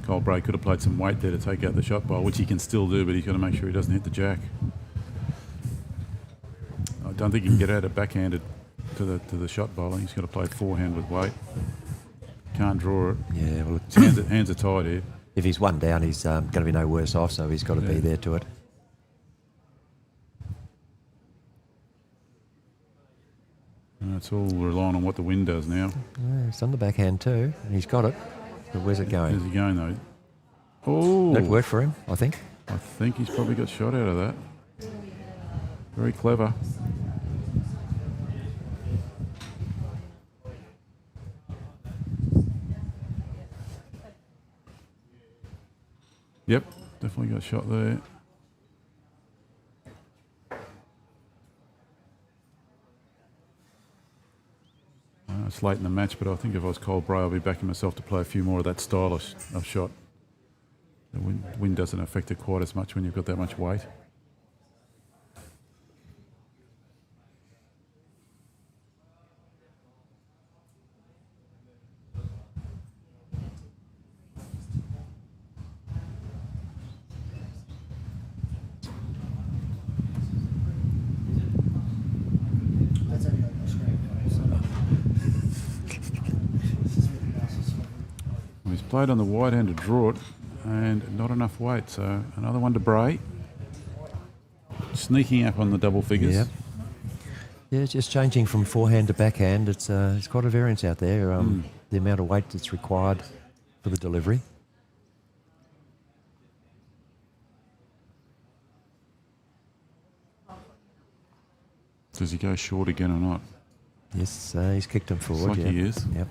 Cole Bray could have played some weight there to take out the shot bowl, which he can still do, but he's got to make sure he doesn't hit the jack. I don't think he can get out of backhanded to the shot bowling. He's got to play forehand with weight. Can't draw it. Yeah, well, His hands are tied here. if he's one down, he's going to be no worse off, so he's got to be there to it. And it's all relying on what the wind does now. Yeah, it's on the backhand too, and he's got it. But where's it going? Where's he going though? Oh! That worked for him, I think. I think he's probably got shot out of that. Very clever. Yep, definitely got shot there. It's late in the match, but I think if I was Cole Bray, I'll be backing myself to play a few more of that style of shot. The wind doesn't affect it quite as much when you've got that much weight. That's only on the screen. This is really nice. Well, he's played on the wide hand to draw it and not enough weight, so another one to Bray. Sneaking up on the double figures. Yeah. Yeah, it's just changing from forehand to backhand. It's quite a variance out there. The amount of weight that's required for the delivery. Does he go short again or not? Yes, he's kicked him forward. Looks like he is. Yep.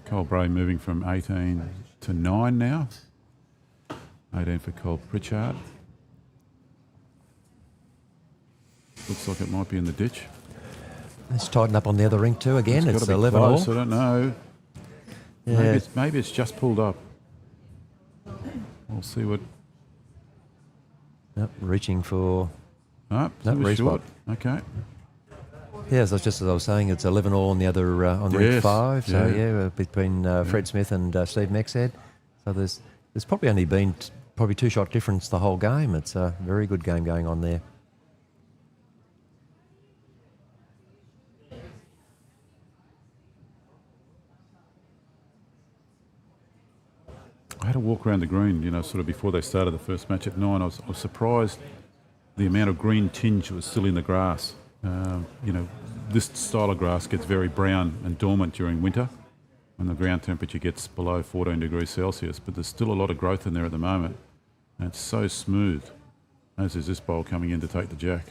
Cole Bray moving from 18 to 9 now. 18 for Cole Pritchard. Looks like it might be in the ditch. Let's tighten up on the other ring too again. It's gotta be 11 close, all. I don't know. Yeah. Maybe it's just pulled up. We'll see what... Yep, reaching for... Oh, No, it was race short. what? Okay. Yeah, so just as I was saying, it's 11 all on the other on ring Yes, 5. So yeah. between Fred Smith and Steve Mexhead. So there's probably only been probably 2-shot difference the whole game. It's a very good game going on there. I had a walk around the green, sort of before they started the first match at 9. I was surprised the amount of green tinge was still in the grass. This style of grass gets very brown and dormant during winter when the ground temperature gets below 14 degrees Celsius, but there's still a lot of growth in there at the moment. And it's so smooth, as is this bowl coming in to take the jack.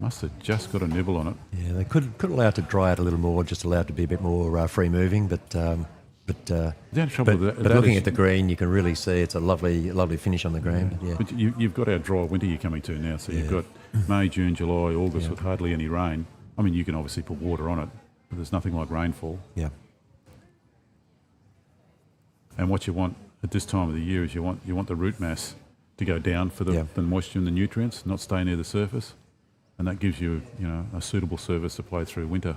Must have just got a nibble on it. Yeah, they could allow it to dry out a little more, just allow it to be a bit more free moving, but The only trouble with that looking is- at the green, you can really see it's a lovely finish on the green. Yeah. But you've got our dry winter you're coming to now, so you've got May, June, July, August with hardly any rain. I mean, you can obviously put water on it, but there's nothing like rainfall. Yeah. And what you want at this time of the year is you want the root mass to go down for the moisture and the nutrients, not stay near the surface, and that gives you a suitable surface to play through winter.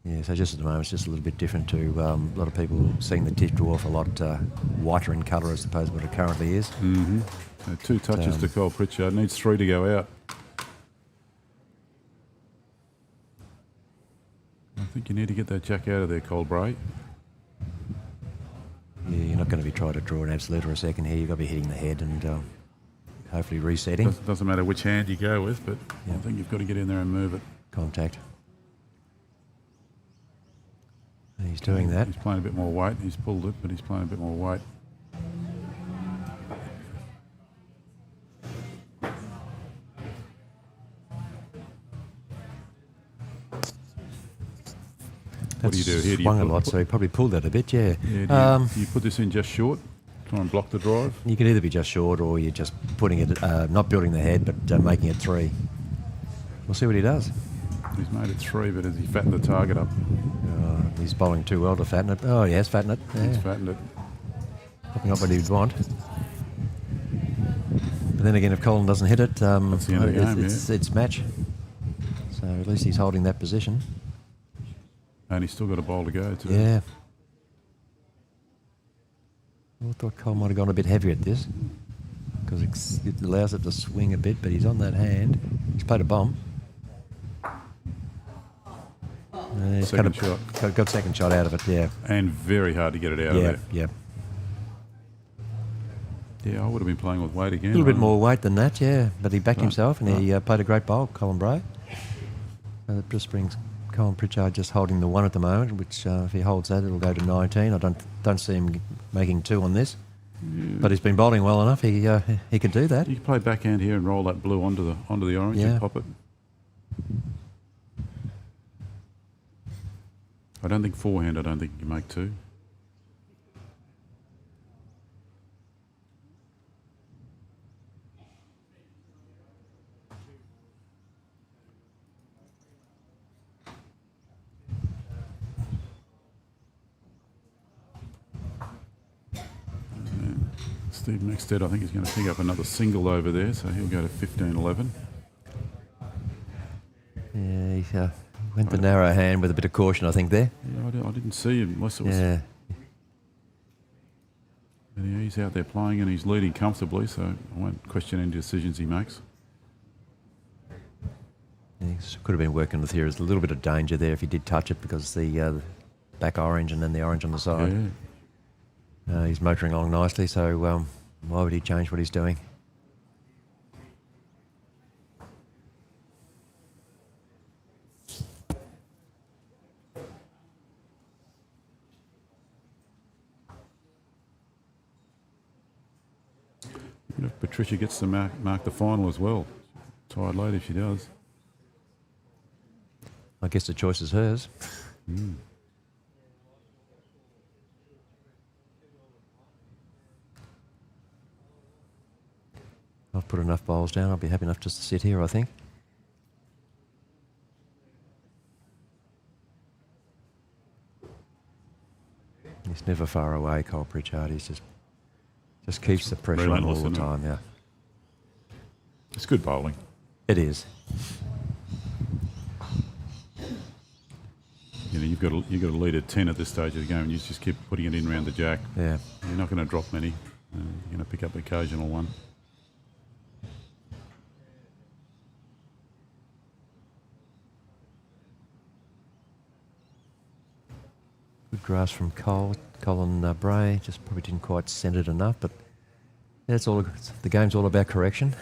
Yeah, Yeah, so just at the moment it's just a little bit different to a lot of people seeing the tip dwarf a lot whiter in colour as opposed to what it currently is. Mm-hmm. 2 touches to Cole Pritchard. Needs 3 to go out. I think you need to get that jack out of there, Cole Bray. Yeah, you're not going to be trying to draw an absolute or a second here. You've got to be hitting the head and hopefully resetting. Doesn't matter which hand you go with, but Yeah. I think you've got to get in there and move it. Contact. And he's doing that. He's playing a bit more weight. He's pulled it, but he's playing a bit more weight. What do you do here? Do you Swung a lot, so he probably pulled that a bit, yeah. do you put this in just short? Try and block the drive? You can either be just short or you're just putting it, not building the head, but making it 3. We'll see what he does. He's made it 3, but has he fattened the target up? He's bowling too well to fatten it. Oh, yes, fatten it. Yeah. He's fattened it. Probably not what he'd want. But then again, if Colin doesn't hit it, That's the end of the game, it's match. So at least he's holding that position. And he's still got a bowl to go, too. Yeah. I thought Cole might have gone a bit heavy at this because it allows it to swing a bit, but he's on that hand. He's played a bomb. He's Second shot. Got second shot out of it, yeah. And very hard to get it out of there. Yeah. Yeah, I would have been playing with weight again. A little bit more weight than that, yeah. But he backed himself and he played a great bowl, Colin Bray. That just brings Colin Pritchard just holding the 1 at the moment, which if he holds that, it'll go to 19. I don't see him making 2 on this. Yeah. But he's been bowling well enough. He could do that. You can play backhand here and roll that blue onto the orange and pop it. I don't think forehand, I don't think you can make 2. Steve Maxted, I think he's going to pick up another single over there, so he'll go to 15-11. Yeah, he went the narrow hand with a bit of caution, I think, there. Yeah, I didn't see him unless it was... Yeah. And yeah, he's out there playing and he's leading comfortably, so I won't question any decisions he makes. Yeah, he could have been working with here. There's a little bit of danger there if he did touch it because the back orange and then the orange on the side. Yeah. He's motoring along nicely, so why would he change what he's doing? What if Patricia gets to mark the final as well? Tied late if she does. I guess the choice is hers. Mm. I've put enough bowls down. I'll be happy enough just to sit here, I think. He's never far away, Cole Pritchard. He's just keeps the pressure on all the time, yeah. It's good bowling. It is. You know, you've got to lead at 10 at this stage of the game, and you just keep putting it in around the jack. Yeah. You're not going to drop many. You're going to pick up the occasional one. Good grass from Colin Bray. Just probably didn't quite send it enough, but that's all. The game's all about correction.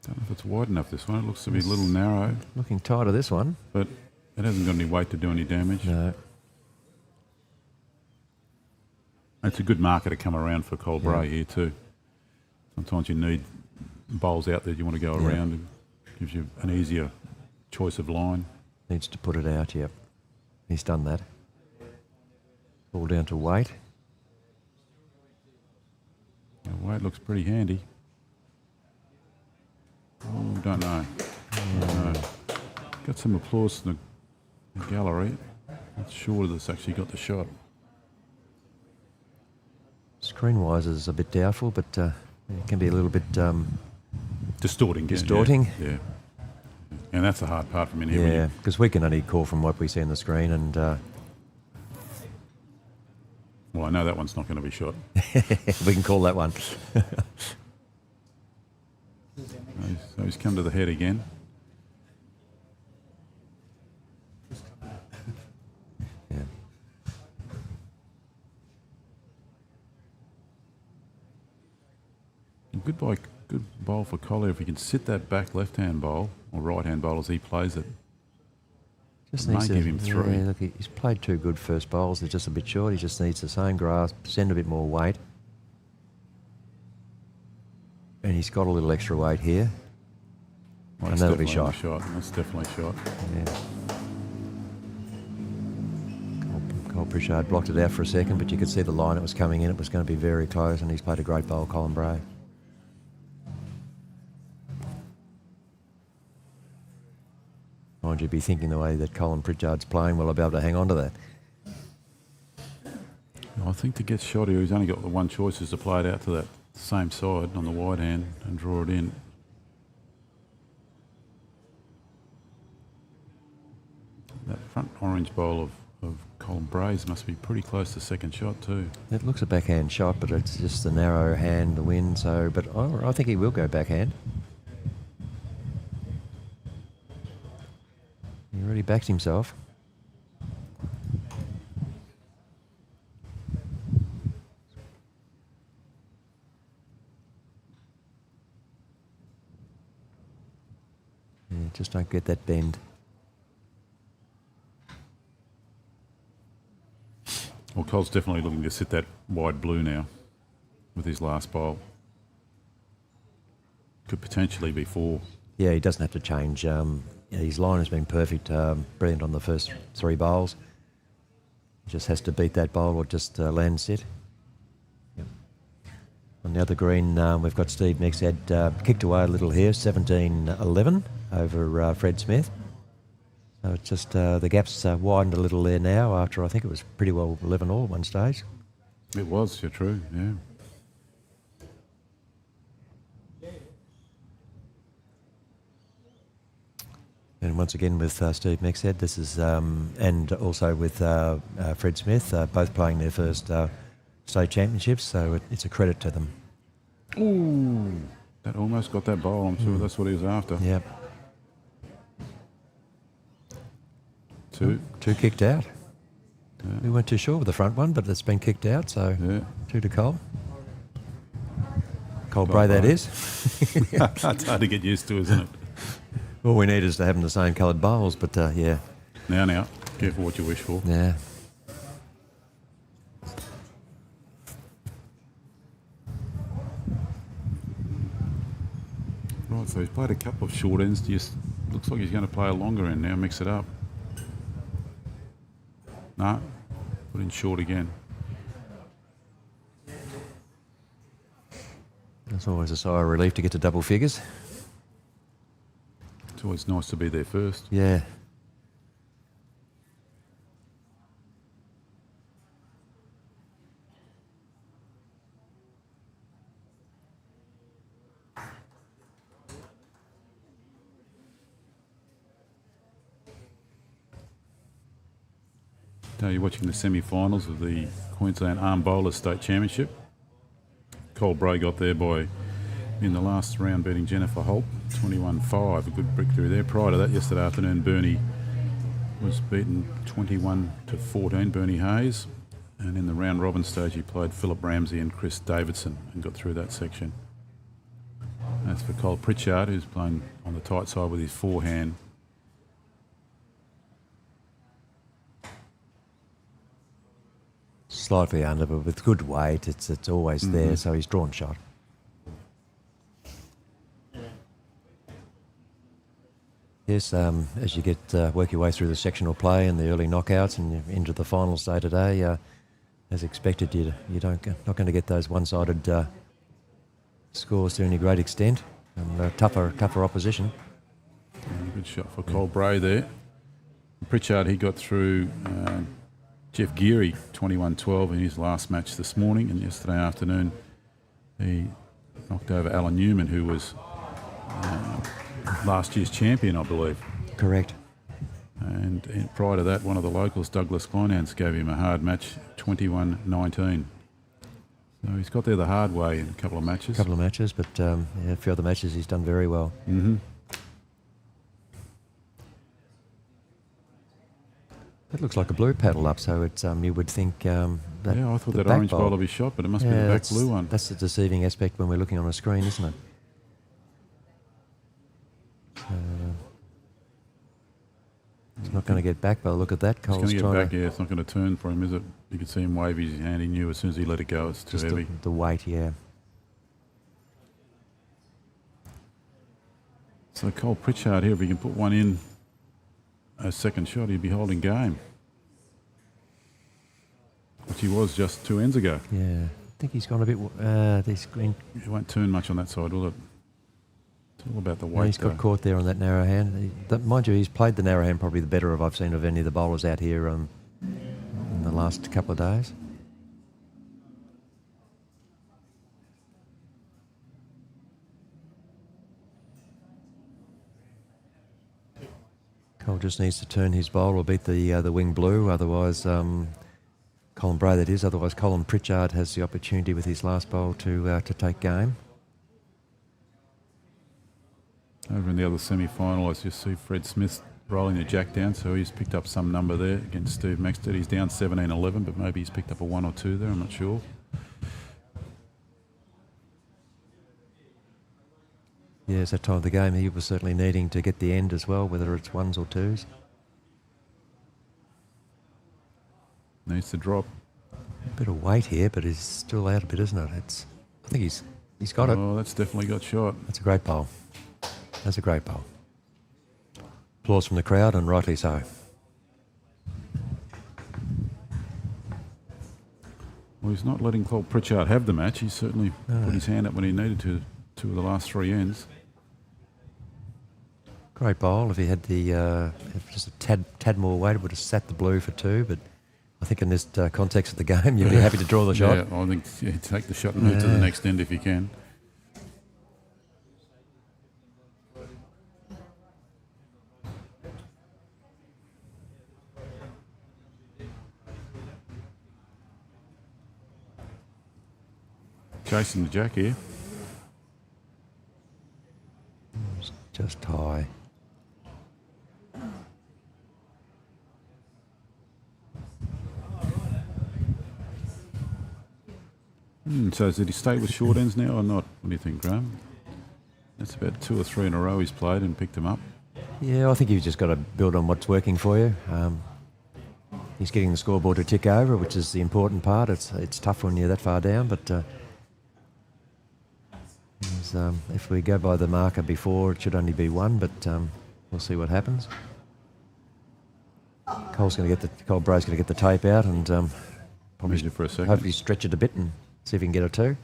Don't know if it's wide enough, this one. It looks to be a little narrow. Looking tighter, this one. But it hasn't got any weight to do any damage. No. It's a good marker to come around for Cole Bray here too. Sometimes you need bowls out there you want to go around. It gives you an easier choice of line. Needs to put it out, yep. He's done that. All down to weight. The weight looks pretty handy. Oh, don't know. Don't know. Got some applause from the gallery. Not sure that's actually got the shot. Green-wise is a bit doubtful, but it can be a little bit Distorting. distorting. Yeah. And that's the hard part from in here. Yeah, because we can only call from what we see on the screen, and Well, I know that one's not going to be shot. we can call that one. So he's come to the head again. Yeah. Good bowl for Collier if he can sit that back left-hand bowl or right-hand bowl as he plays it. Just May needs to give him 3. Yeah, look, he's played 2 good first bowls. They're just a bit short. He just needs the same grasp, send a bit more weight. And he's got a little extra weight here. Well, And that's that'll be definitely shot. That's definitely shot. Yeah. Cole Pritchard blocked it out for a second, but you could see the line it was coming in. It was going to be very close, and he's played a great bowl, Colin Bray. Mind you, be thinking the way that Colin Pritchard's playing, will I be able to hang on to that? I think to get shot here, he's only got the one choice is to play it out to that same side on the wide hand and draw it in. That front orange bowl of Colin Bray's must be pretty close to second shot too. It looks a backhand shot, but it's just the narrow hand, the wind. So, but I think he will go backhand. He already backed himself. Yeah, just don't get that bend. Well, Cole's definitely looking to sit that wide blue now with his last bowl. Could potentially be 4. Yeah, he doesn't have to change. His line has been perfect, brilliant on the first 3 bowls. He just has to beat that bowl or just land sit. Yep. On the other green, we've got Steve Mexad kicked away a little here, 17-11 over Fred Smith. So it's just the gap's widened a little there now after I think it was pretty well 11-all at one stage. It was, you're true, yeah. And once again with Steve Mexad, this is, and also with Fred Smith, both playing their first state championships, so it's a credit to them. Ooh, that almost got that bowl. I'm sure that's what he was after. Yep. 2. 2 kicked out. Yeah. We weren't too sure with the front one, but it's been kicked out, so Yeah. 2 to Cole. Cole Bray, that is. That's hard to get used to, isn't it? All we need is to have them the same coloured bowls, but yeah. Now, careful what you wish for. Yeah. Right, so he's played a couple of short ends. Looks like he's going to play a longer end now, mix it up. No, put in short again. It's always a sigh of relief to get to double figures. It's always nice to be there first. Yeah. Now you're watching the semi-finals of the Queensland Arm Bowlers State Championship. Cole Bray got there by, in the last round, beating Jennifer Holt, 21-5, a good breakthrough there. Prior to that, yesterday afternoon, Bernie was beaten 21-14, Bernie Hayes. And in the round robin stage, he played Philip Ramsey and Chris Davidson and got through that section. As for Cole Pritchard, who's playing on the tight side with his forehand. Slightly under, but with good weight, it's always there, so he's drawn shot. Yes, as you get work your way through the sectional play and the early knockouts and you're into the final day today, as expected, you not going to get those one-sided scores to any great extent, and tougher opposition. Good shot for Cole Bray there. Pritchard, he got through Jeff Geary, 21-12 in his last match this morning, and yesterday afternoon he knocked over Alan Newman, who was last year's champion, I believe. Correct. And prior to that, one of the locals, Douglas Kleinhans, gave him a hard match, 21-19. So he's got there the hard way in a couple of matches. But yeah, a few other matches he's done very well. Mm-hmm. It looks like a blue paddle up, so it's you would think that. Yeah, I thought the that back orange bowl- bowl would be shot, but it must be the back blue one. That's the deceiving aspect when we're looking on a screen, isn't it? So, he's not going to get back, but look at that. He's Cole's going to get trying back, yeah. It's not going to turn for him, is it? You could see him wave his hand. He knew as soon as he let it go, it's too just heavy. the weight, yeah. So Cole Pritchard here, if he can put one in a second shot, he'd be holding game. Which he was just 2 ends ago. Yeah, I think he's gone a bit. This green. He won't turn much on that side, will it? It's all about the weight. No, he's got caught there on that narrow hand. Mind you, he's played the narrow hand probably the better of I've seen of any of the bowlers out here in the last couple of days. Cole just needs to turn his bowl or beat the wing blue, otherwise Colin Bray that is. Otherwise, Colin Pritchard has the opportunity with his last bowl to take game. Over in the other semi-final, I just see Fred Smith rolling the jack down, so he's picked up some number there against Steve Maxted. He's down 17-11, but maybe he's picked up a 1 or 2 there, I'm not sure. Yeah, it's that time of the game. He was certainly needing to get the end as well, whether it's 1s or 2s. Needs to drop. A bit of weight here, but he's still out a bit, isn't it? I think he's got it. Oh, that's definitely got shot. That's a great bowl. That's a great bowl. Applause from the crowd, and rightly so. Well, he's not letting Cole Pritchard have the match. He certainly put his hand up when he needed to, 2 of the last 3 ends. Great bowl. If he had just a tad more weight, it would have sat the blue for 2, but I think in this context of the game, you'd be happy to draw the shot. Yeah, I think take the shot and move to the next end if you can. Chasing the jack here. Just high. So did he stay with short ends now or not? What do you think, Graham? That's about 2 or 3 in a row he's played and picked them up. Yeah, I think you've just got to build on what's working for you. He's getting the scoreboard to tick over, which is the important part. It's tough when you're that far down, but if we go by the marker before, it should only be 1, but we'll see what happens. Cole Bray's going to get the tape out and probably Missed it for a second. hopefully stretch it a bit and see if he can get a 2.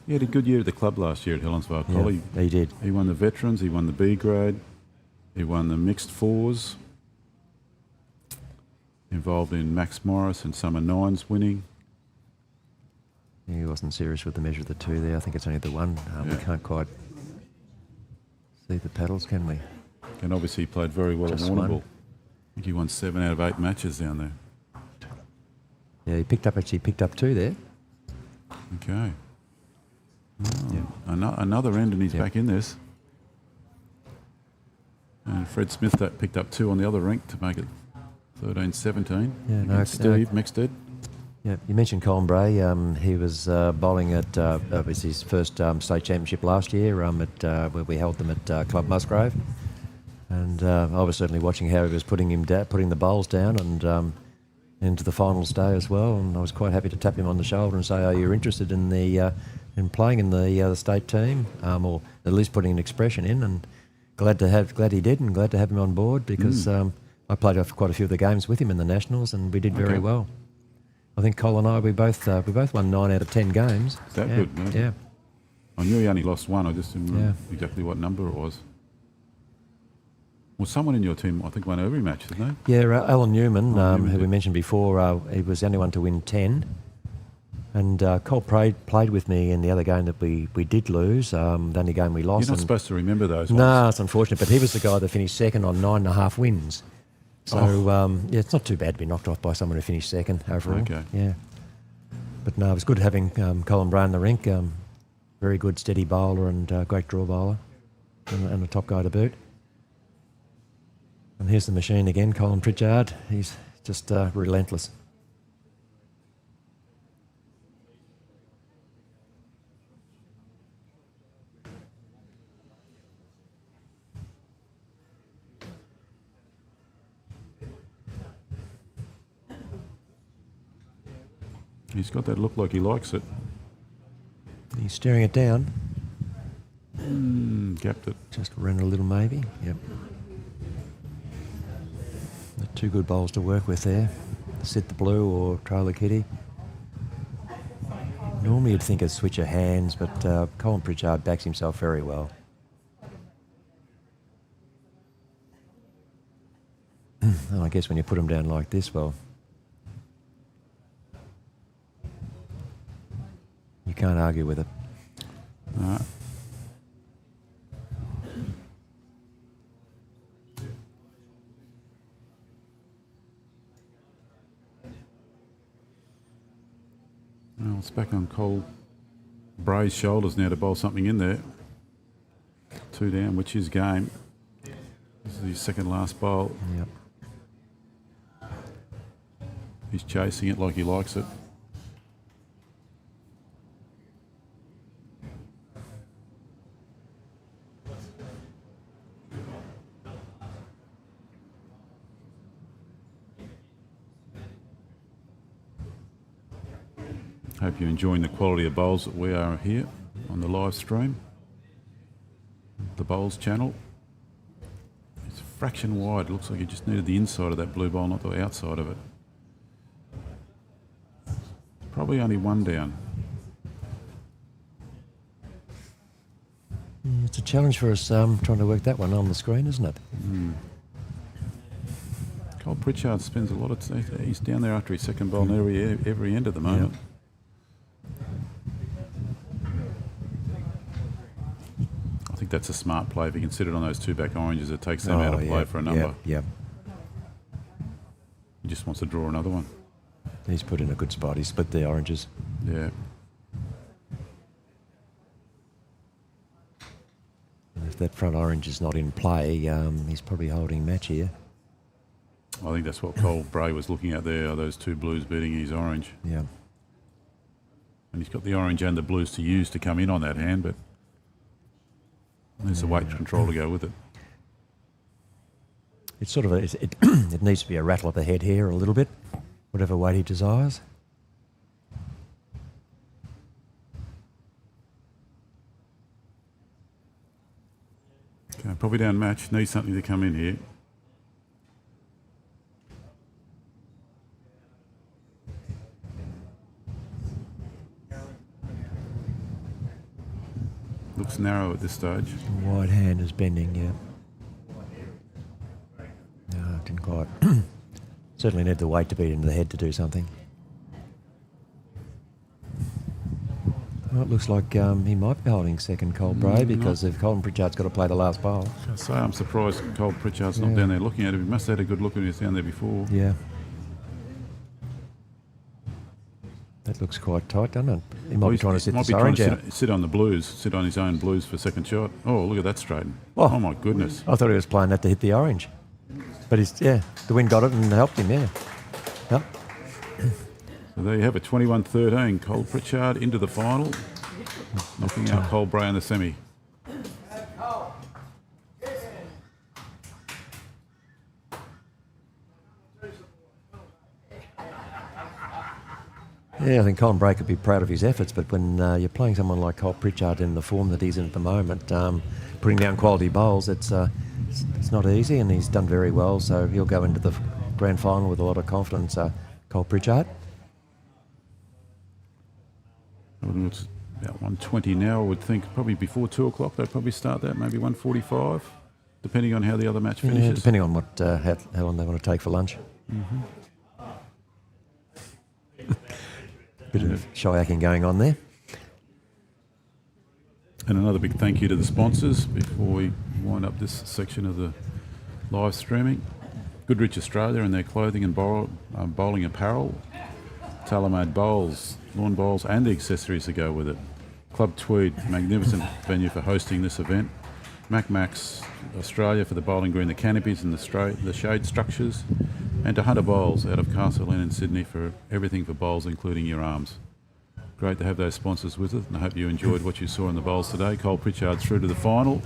He had a good year at the club last year at Helensvale Yeah, College. he did. He won the veterans, he won the B grade, he won the mixed 4s, involved in Max Morris and summer 9s winning. He wasn't serious with the measure of the 2 there. I think it's only the 1. We can't quite see the paddles, can we? And obviously he played very well Just at one. Warrnambool. I think he won 7 out of 8 matches down there. Yeah, he picked up 2 there. Okay. Oh, Yeah. Another end and he's Yeah. back in this. And Fred Smith picked up 2 on the other rink to make it 13-17 Yeah, no, against Steve Maxted. Yeah, you mentioned Colin Bray. He was bowling at it was his first state championship last year where we held them at Club Musgrave, and I was certainly watching how he was putting the bowls down and into the finals day as well. And I was quite happy to tap him on the shoulder and say, "Oh, you're interested in in playing in the state team, or at least putting an expression in." And glad he did, and glad to have him on board because I played quite a few of the games with him in the nationals, and we did very well. I think Cole and I, we both won 9 out of 10 games. Is that good, mate? Yeah. I knew he only lost 1. I just didn't remember Yeah. exactly what number it was. Well, someone in your team, I think, won every match, didn't they? Yeah, Alan Newman, Newman who we did. mentioned before, he was the only one to win 10. And Cole played with me in the other game that we did lose, the only game we lost. You're not supposed to remember those No, ones. it's unfortunate, but he was the guy that finished second on 9.5 wins. So, yeah, it's not too bad to be knocked off by someone who finished second overall. Okay. Yeah. But no, it was good having Colin Bray in the rink. Very good, steady bowler and great draw bowler, and a top guy to boot. And here's the machine again, Colin Pritchard. He's just relentless. He's got that look like he likes it. He's staring it down. Gapped it. Just ran a little maybe. Yep. The two good bowls to work with there. Sit the blue or trail the kitty. Normally you'd think a switch of hands, but Colin Pritchard backs himself very well. And I guess when you put him down like this, well, you can't argue with it. No. Well, it's back on Cole Bray's shoulders now to bowl something in there. 2 down, which is game. This is his second last bowl. Yep. He's chasing it like he likes it. Hope you're enjoying the quality of bowls that we are here on the live stream. The bowls channel. It's a fraction wide. Looks like you just needed the inside of that blue bowl, not the outside of it. Probably only 1 down. It's a challenge for us trying to work that one on the screen, isn't it? Cole Pritchard spends a lot of he's down there after his second bowl near every end at the moment. Yep. I think that's a smart play. If he can sit it on those 2 back oranges, it takes them out of play for a number. Yep. He just wants to draw another one. He's put in a good spot. He split the oranges. Yeah. And if that front orange is not in play, he's probably holding match here. I think that's what Cole Bray was looking at there, are those 2 blues beating his orange. Yeah. And he's got the orange and the blues to use to come in on that hand, but there's the weight control to go with it. It's sort of it needs to be a rattle of the head here a little bit, whatever weight he desires. Okay, probably down match. Needs something to come in here. Looks narrow at this stage. Wide hand is bending, yeah. No, it didn't quite. Certainly need the weight to beat into the head to do something. Well, it looks like he might be holding second, Cole Bray, because if Colin Pritchard's got to play the last bowl. I say I'm surprised Cole Pritchard's not down there looking at him. He must have had a good look when he was down there before. Yeah. That looks quite tight, doesn't it? He might be trying to sit this orange out. Sit on the blues, sit on his own blues for second shot. Oh, look at that straighten. Oh. Oh my goodness. I thought he was playing that to hit the orange. But the wind got it and helped him, yeah. Yep. So there you have it, 21-13. Cole Pritchard into the final, knocking out Cole Bray in the semi. Yeah, I think Colin Bray could be proud of his efforts, but when you're playing someone like Cole Pritchard in the form that he's in at the moment, putting down quality bowls, it's not easy, and he's done very well, so he'll go into the grand final with a lot of confidence, Cole Pritchard. It's about 1:20 now, I would think. Probably before 2 o'clock, they'd probably start that, maybe 1:45. depending on how the other match Yeah, finishes? depending on what how long they want to take for lunch. Bit of shy-acking going on there. And another big thank you to the sponsors before we wind up this section of the live streaming. Goodrich Australia and their clothing and bowling apparel. Tailor-made bowls, lawn bowls and the accessories that go with it. Club Tweed, magnificent venue for hosting this event. Max Australia for the bowling green, the canopies and the shade structures. And to Hunter Bowls out of Castle Inn in Sydney for everything for bowls, including your arms. Great to have those sponsors with us, and I hope you enjoyed what you saw in the bowls today. Cole Pritchard through to the final.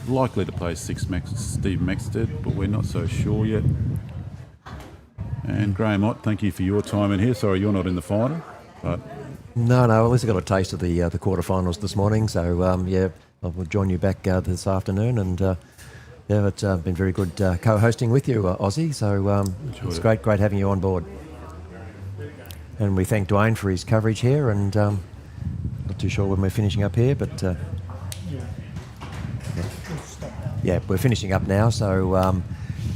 Likely to play Steve Maxted, but we're not so sure yet. And Graham Ott, thank you for your time in here. Sorry, you're not in the final, but No, at least I got a taste of the quarterfinals this morning. So yeah, I'll join you back this afternoon, and yeah, it's been very good co-hosting with you, Ozzy. So it's great having you on board. And we thank Dwayne for his coverage here, and not too sure when we're finishing up here, but yeah, we're finishing up now. So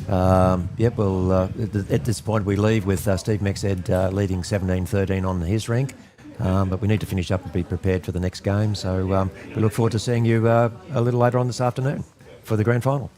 yeah, we'll at this point we leave with Steve Maxted leading 17-13 on his rank. But we need to finish up and be prepared for the next game. So we look forward to seeing you a little later on this afternoon for the grand final.